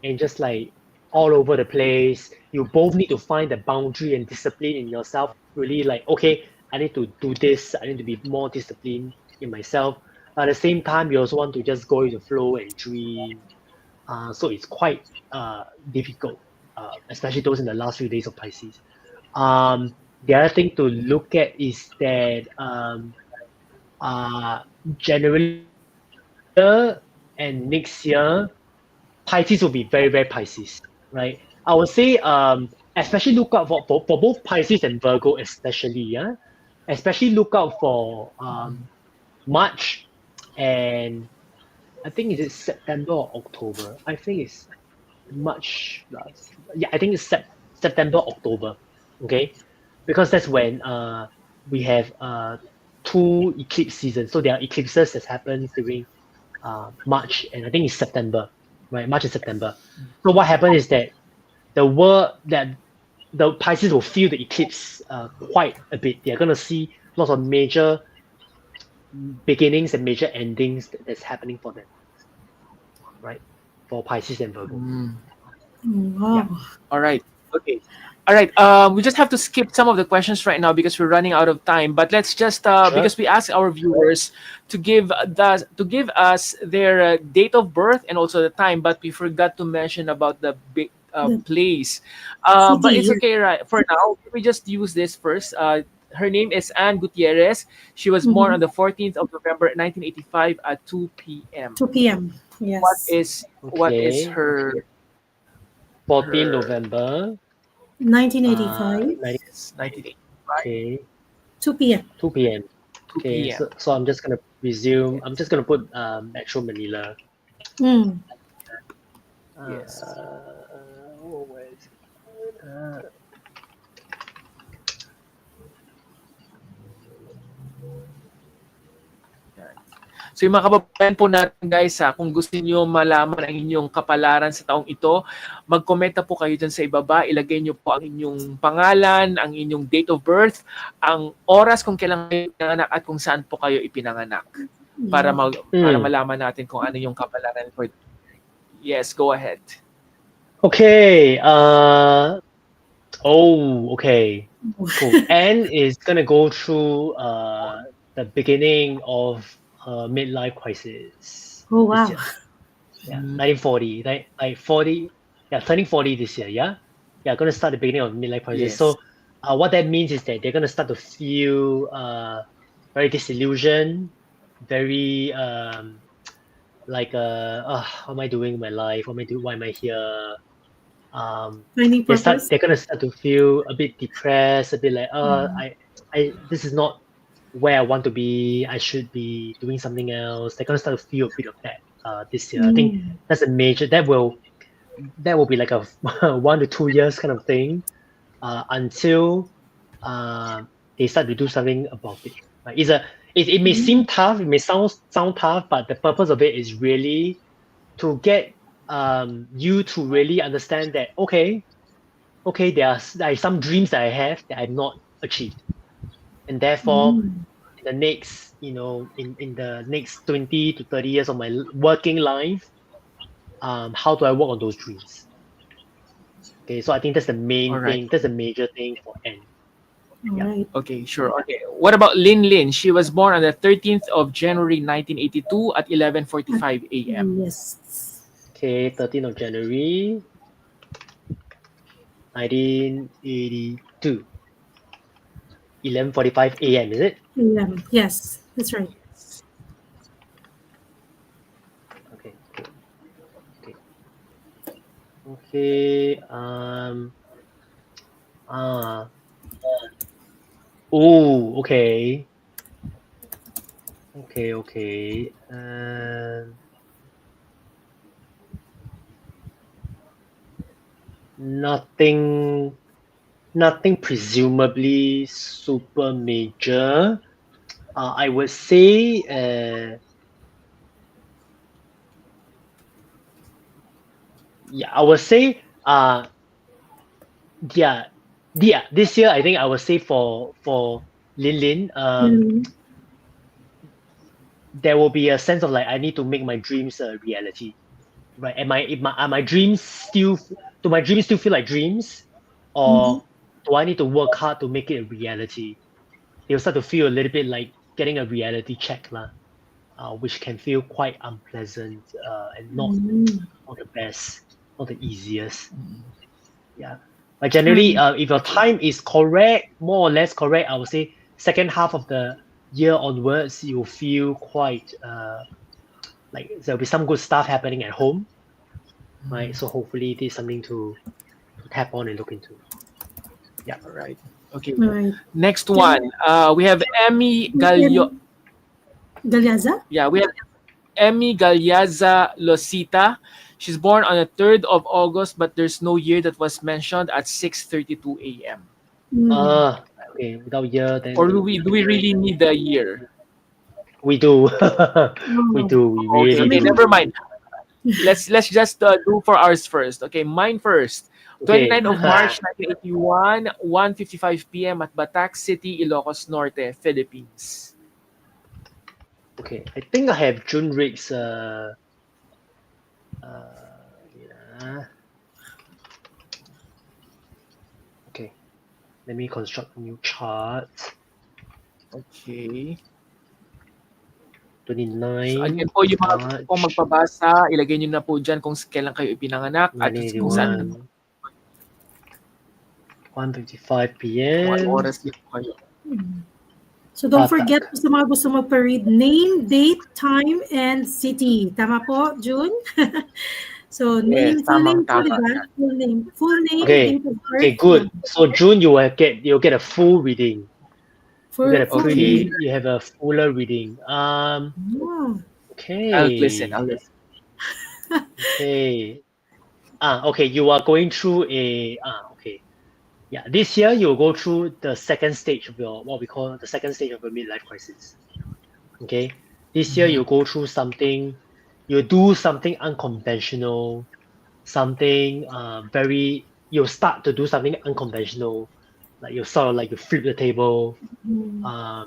and just like all over the place. You both need to find the boundary and discipline in yourself. Really like, okay, I need to do this. I need to be more disciplined in myself. But at the same time, you also want to just go with the flow and dream. So it's quite difficult, especially those in the last few days of Pisces. The other thing to look at is that generally and next year, Pisces will be very, very Pisces, right? I would say, especially look out for both Pisces and Virgo, especially, yeah. Especially look out for March and I think is it September or October? I think it's March. Yeah, I think it's September, October. Okay, because that's when we have two eclipse seasons. So there are eclipses that happens during March and I think it's September, right? March and September. So what happens is that the Pisces will feel the eclipse quite a bit. They're gonna see lots of major beginnings and major endings that's happening for them, right? For Pisces and Virgo. Wow. Yeah. All right. Okay. All right. We just have to skip some of the questions right now because we're running out of time. But let's just because we asked our viewers to give us their date of birth and also the time, but we forgot to mention about the big place. But it's okay, right? For now, we just use this first. Her name is Anne Gutierrez. She was born on the 14th of November 1985 at 2 p.m. 2 p.m. Yes. What is her 14 November 1985. 1985? Okay. 2 p.m. 2 p.m. 2 Okay, p.m. so I'm just gonna resume. I'm just gonna put Metro Manila. Mm. Yes. Where is it? So yung mga kababayan po natin guys, kung gusto niyo malaman ang inyong kapalaran sa taong ito, mag-komenta po kayo dyan sa ibaba. Ilagay niyo po ang inyong pangalan, ang inyong date of birth, ang oras kung kailan kayo pinanganak at kung saan po kayo ipinanganak. Para malaman natin kung ano yung kapalaran. Yes, go ahead. Okay. Okay. Cool. Anne is gonna go through the beginning of midlife crisis. Oh wow. Yeah, 1940, like 40, yeah, turning 40 this year, yeah? Yeah, gonna start the beginning of midlife crisis. Yes. So what that means is that they're gonna start to feel very disillusioned, very like what am I doing in my life? Why am I here? Finding purpose. They're gonna start to feel a bit depressed, a bit like I this is not where I want to be. I should be doing something else. They're gonna start to feel a bit of that this year. I think that's a major that will be like a 1 to 2 years kind of thing until they start to do something about it. Right? It may seem tough, it may sound tough, but the purpose of it is really to get you to really understand that okay, there are some dreams that I have that I've not achieved, and therefore in the next in the next 20 to 30 years of my working life, how do I work on those dreams? Okay, so I think that's the main thing. That's a major thing for N. Yeah. Right. Okay, sure. Okay. What about Lin Lin? She was born on the 13th of January 1982 at 11:45 a.m. Yes. Okay, 13th of January 1982. 11:45 a.m. is it? 11. Yes, that's right. Okay. Okay. Oh, okay. Okay. Nothing presumably super major. I would say this year I think I would say for Lin there will be a sense of like I need to make my dreams a reality, right? Are my dreams still feel like dreams, or do I need to work hard to make it a reality? They'll start to feel a little bit like getting a reality check lah. which can feel quite unpleasant and not the best, not the easiest. Yeah. But generally, if your time is correct, more or less correct, I would say second half of the year onwards, you'll feel quite like there'll be some good stuff happening at home, right? So hopefully this is something to tap on and look into. Yeah. All right. Okay. All right. Next one. We have Emmy Galyo. Galyaza? Yeah, we have Emmy Galyaza Losita. She's born on the 3rd of August, but there's no year that was mentioned at 6:32 a.m. Okay. Without year, then. Or do we really need the year? We do. We do. We really Okay, do. never mind. Let's just do for ours first. Okay, mine first. Okay. 29th of March 1981, 1:55 p.m. at Batac City, Ilocos Norte, Philippines. Okay, I think I have June Rig's Okay, let me construct a new chart. Okay. 29 So again po, yung mga March gusto pong magbabasa, ilagay nyo na po dyan kung kailan kayo ipinanganak at kung saan 1:55 p.m. mga oras din po kayo. So don't forget sa mga gusto magpa-read, name, date, time, and city. Tama po, June? So name, Yes, full name, tama. full name, Okay. date of birth. Okay, good. So June, you'll get a full reading. For, You get a full pretty, name. you have a fuller reading. Okay. I'll listen. Okay. Okay. You are going through okay. Yeah. This year you'll go through the second stage of your what we call the second stage of a midlife crisis. Okay. This year you go through something, you do something unconventional, something you'll start to do something unconventional. Like you sort of like you flip the table, and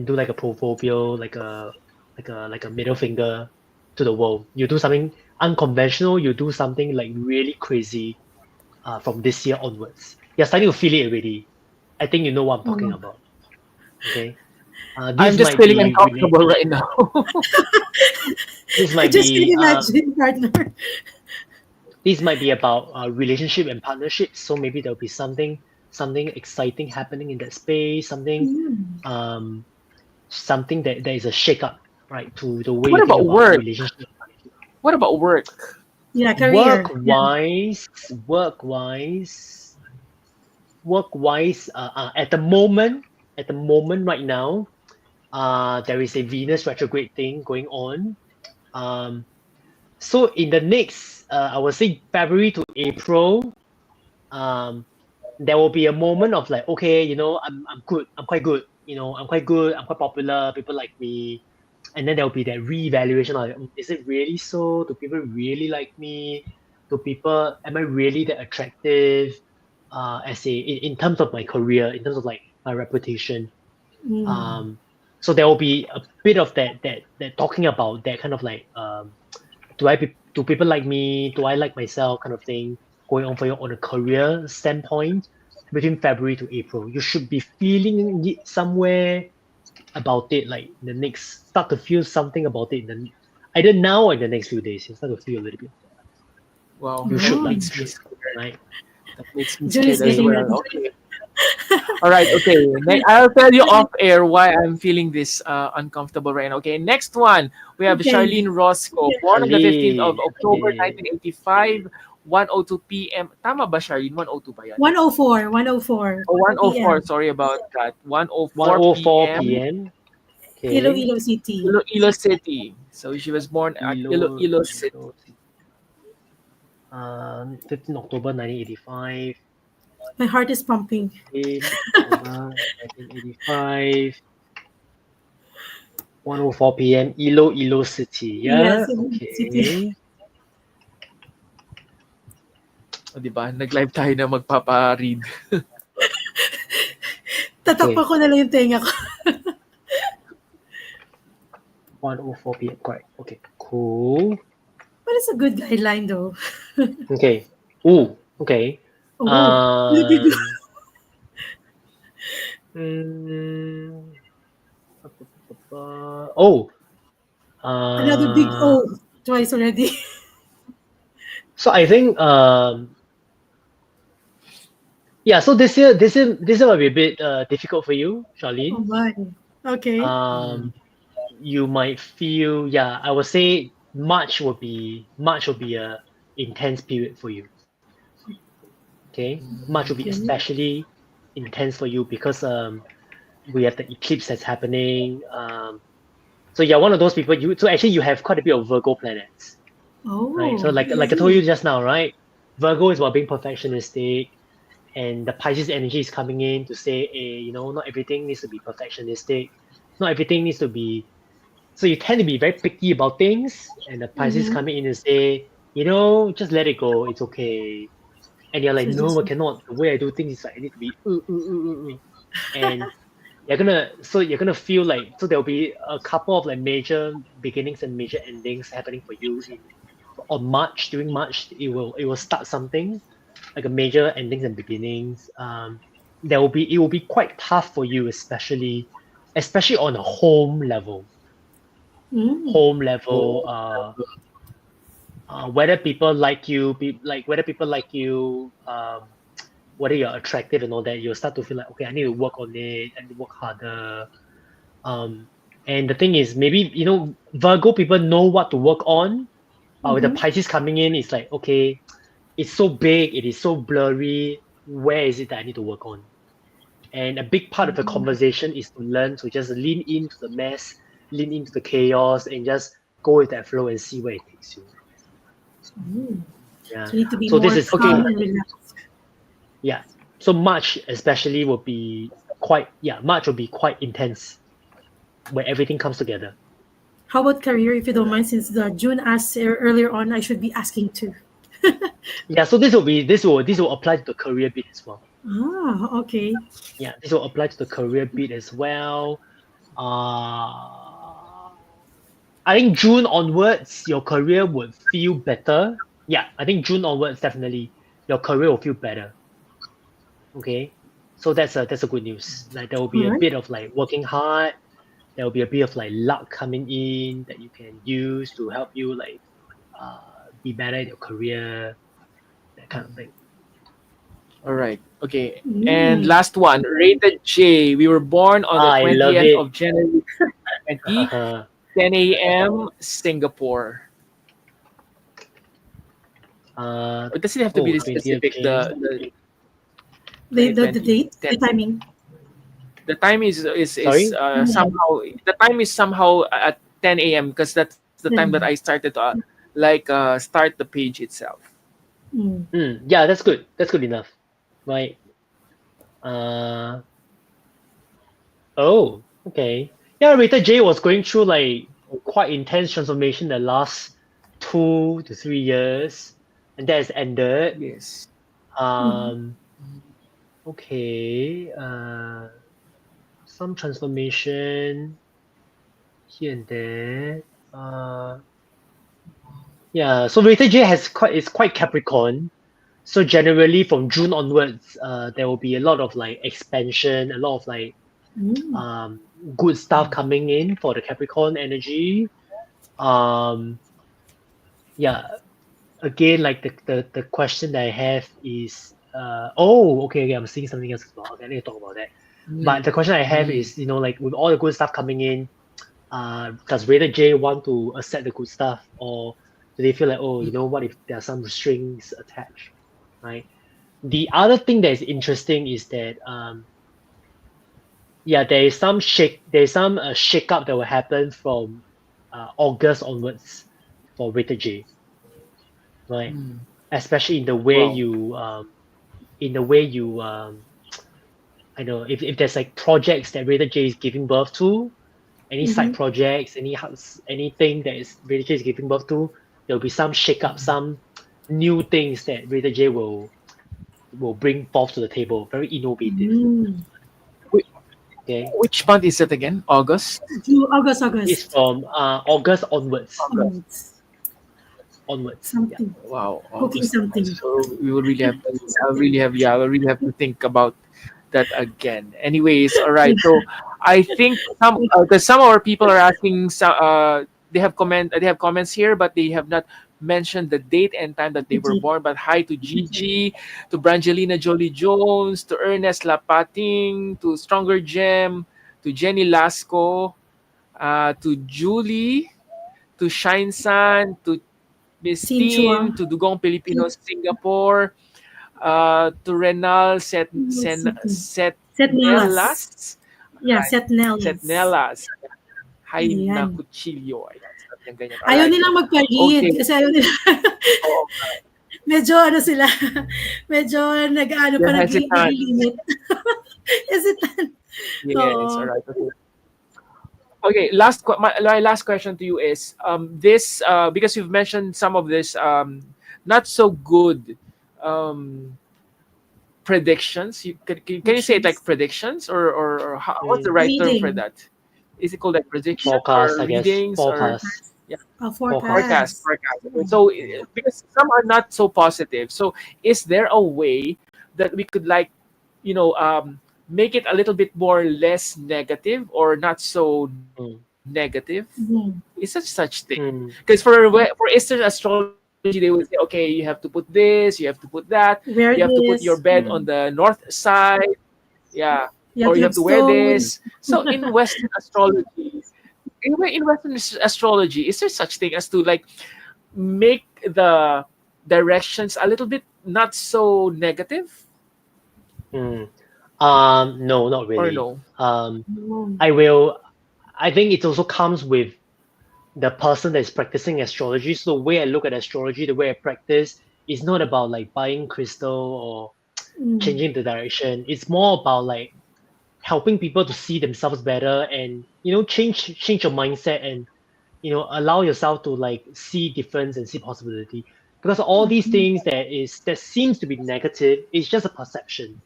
do like a proverbial, like a middle finger to the world. You do something unconventional. You do something like really crazy, from this year onwards. You're starting to feel it already. I think you know what I'm talking about. Okay. I'm just feeling uncomfortable right now. This might just be imagine, partner. this might be about relationship and partnerships. So maybe there'll be something exciting happening in that space. Something that there is a shake-up, right, to the way What you think about about work? relationship. What about work? Yeah, career. Work-wise, at the moment right now, there is a Venus retrograde thing going on. So in the next, I would say February to April, there will be a moment of like, okay, I'm good, I'm quite good, I'm quite good, I'm quite popular, people like me. And then there will be that re-evaluation of, is it really so? Do people really like me? Am I really that attractive? In terms of my career, in terms of like my reputation. So there will be a bit of that talking about that kind of like, do people like me? Do I like myself kind of thing going on for you on a career standpoint between February to April. You should be feeling it somewhere about it, like start to feel something about it either now or in the next few days. You start to feel a little bit. Wow. You should like makes me scared, right? That makes me June is scared as getting well. ready. Okay. All right. Okay. I'll tell you off air why I'm feeling this uncomfortable right now. Okay. Next one, we have Okay. Charlene Roscoe, born on the 15th of Charlene, October, okay. 1985, 1:02 p.m. Tama ba, Charlene? 1:02 ba yan? 104. Oh, 1:04. PM. Sorry about that. 1:04 1:04 p.m. p.m. Okay. Iloilo City. Iloilo City. So she was born at Iloilo City. 15 October 1985. My heart is pumping. 15 October 1985. 1:04 p.m. Iloilo City. Yeah. Yes, Iloilo Okay. City. O, diba? Nag-live tayo na magpapa-read. Tatakpan ko na lang yung tenga ko. 1:04 p.m. Correct. Okay. Cool. But it's a good guideline though. Okay. Ooh. Okay. Really good. Oh, Another big O twice already. So I think yeah. So this year might be a bit difficult for you, Oh Charlene. my. Okay. You might feel, yeah, I would say March will be a intense period for you. Okay, March will be Okay. especially intense for you because we have the eclipse that's happening. So you're one of those people. So actually you have quite a bit of Virgo planets, right? So Oh, like I told you just now, right? Virgo is about being perfectionistic, and the Pisces energy is coming in to say, not everything needs to be perfectionistic, not everything needs to be. So you tend to be very picky about things, and the Pisces mm-hmm. coming in and say, just let it go, it's okay. And you're like, So no, just I cannot. The way I do things is like I need to be, and you're gonna feel like, so there'll be a couple of like major beginnings and major endings happening for you on March. During March, it will start something like a major endings and beginnings. It will be quite tough for you, especially on a home level. mm, Home level, whether people like you, whether people like you, whether you're attractive and all that, you'll start to feel like, okay, I need to work on it, I need to work harder. And the thing is, maybe Virgo people know what to work on, but with the mm-hmm. Pisces coming in, it's like, okay, it's so big, it is so blurry. Where is it that I need to work on? And a big part of the conversation is to learn to just lean into the mess, lean into the chaos, and just go with that flow and see where it takes you. Mm. Yeah. So you need to be So this more is calm and relaxed. yeah. So March especially will be March will be quite intense where everything comes together. How about career, if you don't mind, since the June asked earlier on, I should be asking too. Yeah, so this will apply to the career bit as well. Ah, okay. Yeah, this will apply to the career bit as well. Uh I think June onwards, your career would feel better. Yeah, I think June onwards, definitely your career will feel better. Okay, so that's a good news. Like there will All be a right. bit of like working hard. There will be a bit of like luck coming in that you can use to help you like be better in your career, that kind of thing. All right. Okay. And Mm. last one, rated J. We were born on the I love 20th it. of January 20, 10 a.m. Singapore. Or does it have to be this 20th specific? Jan. The 2020, date, 10. the timing. The time is Sorry. somehow the time is somehow at 10 a.m. because that's the time that I Then, started to start the page itself. mm. Yeah, that's good. That's good enough. Right. Uh, oh, okay. Yeah, Rita J was going through like quite intense transformation the last 2 to 3 years, and that has ended. Yes. Mm. Um, okay. Some transformation here and there. Yeah. So Rita J is quite Capricorn. So generally from June onwards, there will be a lot of like expansion, a lot of like Mm. um good stuff coming in for the Capricorn energy. Um, yeah. Again, like the question that I have is okay, I'm seeing something else as well. Okay, I need to talk about that. But the question I have is, like with all the good stuff coming in, does Raider J want to accept the good stuff, or do they feel like, oh, what if there are some strings attached, right? The other thing that is interesting is that there is some shake up that will happen from August onwards for Raider J, right? Especially in the way Wow. you I know if there's like projects that Raider J is giving birth to, any side Mm-hmm. projects, anything that is Raider J is giving birth to, there'll be some shake up, some new things that Raider J will bring forth to the table. Very innovative. Mm. Okay. Which month is it again? August. August, It's August. from August onwards. Onwards. Onwards. Yeah. Something. Wow, Cooking August. something. So we will really have to. I will really have to think about that again. Anyways, all right. So I think some because some of our people are asking they have comments here, but they have not mentioned the date and time that they were born. But hi to Gigi, to Brangelina Jolie Jones, to Ernest Lapating, to Stronger Gem, to Jenny Lasco, to Julie, to Shine San, to Miss Sinchua. Tin, to Dugong Filipino Singapore, to Renal Setnelas. Setnelas. Yeah, Right. Setnelas. Setnelas. Hay na Ayan. Cuchillo. Ayan, ganyan. Ayaw Alright. nilang magpa-read Okay. kasi ayaw nila. Oo. Medyo ano sila, medyo nag-ano pa, They're hesitant. nag-limit. Hesitant. Yes, Oo. all right. Okay, my last question to you is this because you've mentioned some of this not so good predictions. Can you say it like predictions or what's the right term for Reading. that? Is it called like predictions Forecast, or I guess. readings Forecast. Forecast. forecast? So because some are not so positive. So is there a way that we could like make it a little bit more less negative or not so negative? Is such thing? Because for Eastern astrology, they would say, okay, you have to put this, you have to put that, Wear you have to put this. your bed on the north side, yeah, You or you have to wear stones. this. So in Western astrology, is there such thing as to like make the directions a little bit not so negative? No, not really. Or no? I think it also comes with the person that's practicing astrology. So the way I look at astrology, the way I practice, is not about like buying crystal or changing the direction. It's more about like helping people to see themselves better and change your mindset and allow yourself to like see difference and see possibility. Because all these things that seems to be negative is just a perception.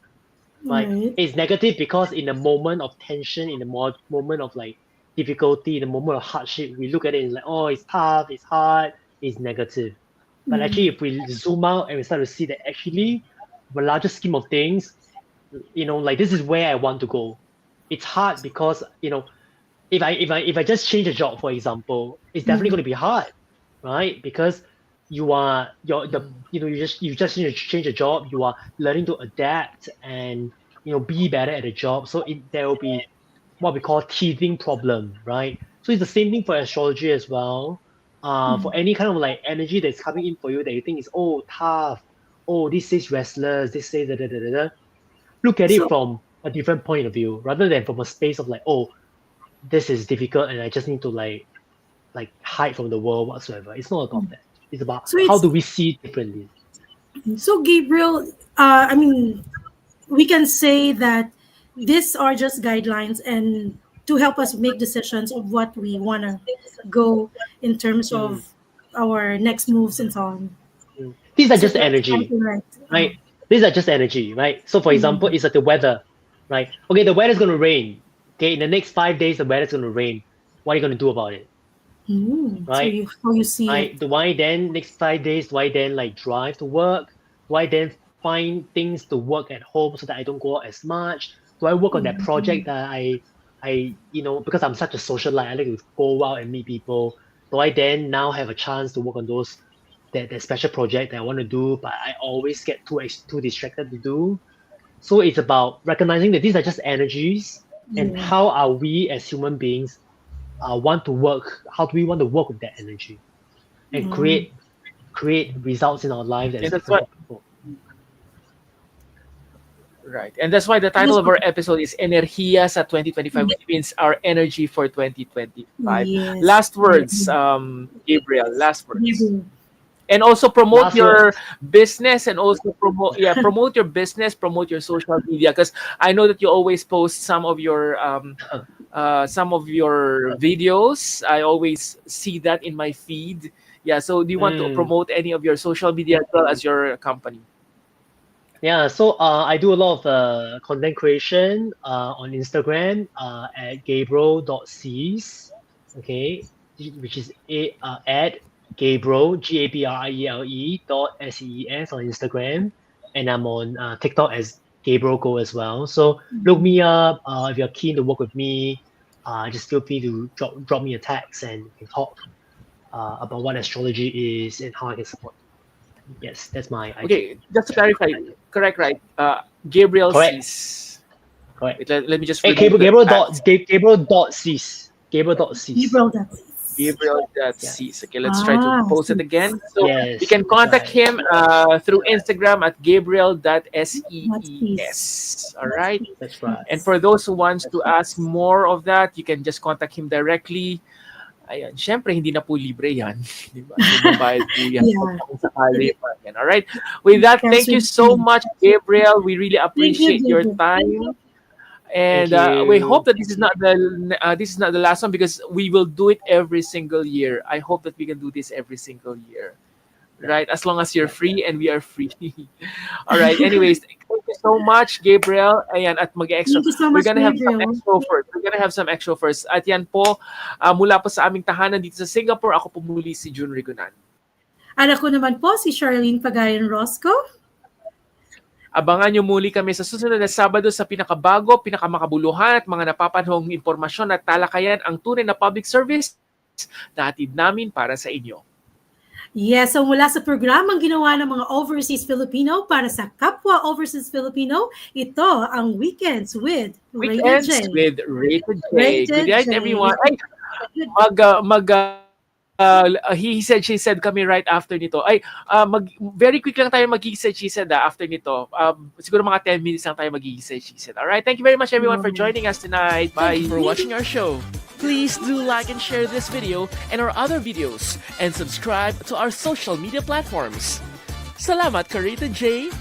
Right? It's negative because in a moment of tension, in a moment of like difficulty, in a moment of hardship, we look at it and like, oh, it's tough, it's hard, it's negative. But actually, if we zoom out and we start to see that actually, the larger scheme of things, like this is where I want to go. It's hard because if I just change a job, for example, it's definitely going to be hard, right? Because you just need to change a job. You are learning to adapt and be better at a job. So there will be what we call teething problem, right? So it's the same thing for astrology as well. For any kind of like energy that's coming in for you that you think is tough, this says restless, this says da da da da. Look at it from a different point of view rather than from a space of like, this is difficult and I just need to like hide from the world whatsoever. It's not about that. It's about how do we see it differently. So Gabriel, I mean, we can say that these are just guidelines and to help us make decisions of what we want to go in terms of our next moves and so on. These are just energy, right? These are just energy, right? So for example, it's like the weather, right? Okay, the weather's going to rain. Okay, in the next 5 days, the weather's going to rain. What are you going to do about it? Right? So how you see it. Do I then, next 5 days, do I then like drive to work? Do I then find things to work at home so that I don't go out as much? Do I work on that project that I because I'm such a socialite, I like to go out and meet people. Do I then now have a chance to work on that special project that I want to do, but I always get too distracted to do? So it's about recognizing that these are just energies, and how are we as human beings want to work? How do we want to work with that energy and create results in our life that is different for people? Right. And that's why the title of our episode is ENERHIYA SA 2025, which means our energy for 2025. Yes. Last words, Gabriel, last words. And also promote your business and also promote your business, promote your social media, because I know that you always post some of your videos. I always see that in my feed. Yeah, so do you want to promote any of your social media as well as your company? Yeah, so I do a lot of content creation on Instagram at gabriel.sees, okay, which is at Gabriel, GABRIELE.SEES on Instagram, and I'm on TikTok as Gabriele Goh as well. So look me up if you're keen to work with me. Just feel free to drop me a text and we can talk. about what astrology is and how I can support. Yes, that's my IG. Okay, just to clarify, correct, right? Gabriel Correct. Seas. Correct. Wait, let me just. Hey, remove Gabriel the dot at. Gabriel dot Cs. Gabriel dot Cs. Gabriel.Seas. Okay, let's try to post it again. So Yes, you can that's contact right. him through Instagram at gabriel.sees. All right. That's right. And for those who wants to ask more of that, you can just contact him directly. Ayan, syempre hindi na po libre yan. Di ba? Mabayad po yan. Yeah. Kung sakali pa yan. All right. With that, thank you so much, Gabriel. We really appreciate your time. And Thank we you. hope that this is not the last one, because we will do it every single year. I hope that we can do this every single year, right? As long as you're free and we are free. All right. Anyways, thank you so much, Gabriel. Ayan, at mag-extra. Thank you so We're much, gonna have some Gabriel. extra first. We're gonna have some extra first. At yan po, mula po sa aming tahanan dito sa Singapore, ako po muli si June Rigunan. At ako naman po, si Charlene Pagayan Rosco. Abangan nyo muli kami sa susunod na Sabado sa pinakabago, pinakamakabuluhan at mga napapanahong impormasyon at talakayan, ang tunay na public service na hatid namin para sa inyo. Yes, so mula sa programang ginawa ng mga overseas Filipino para sa kapwa overseas Filipino, ito ang Weekends with Weekends Rated J. with Rated J. Rated Good night, J. everyone. Ay, he said, she said kami right after nito. Ay, very quick lang tayo he said, she said after nito. Siguro mga 10 minutes lang tayo he said, she said. All right, thank you very much everyone for joining us tonight. Bye. Thank you for watching our show. Please do like and share this video and our other videos and subscribe to our social media platforms. Salamat ka, Rated J.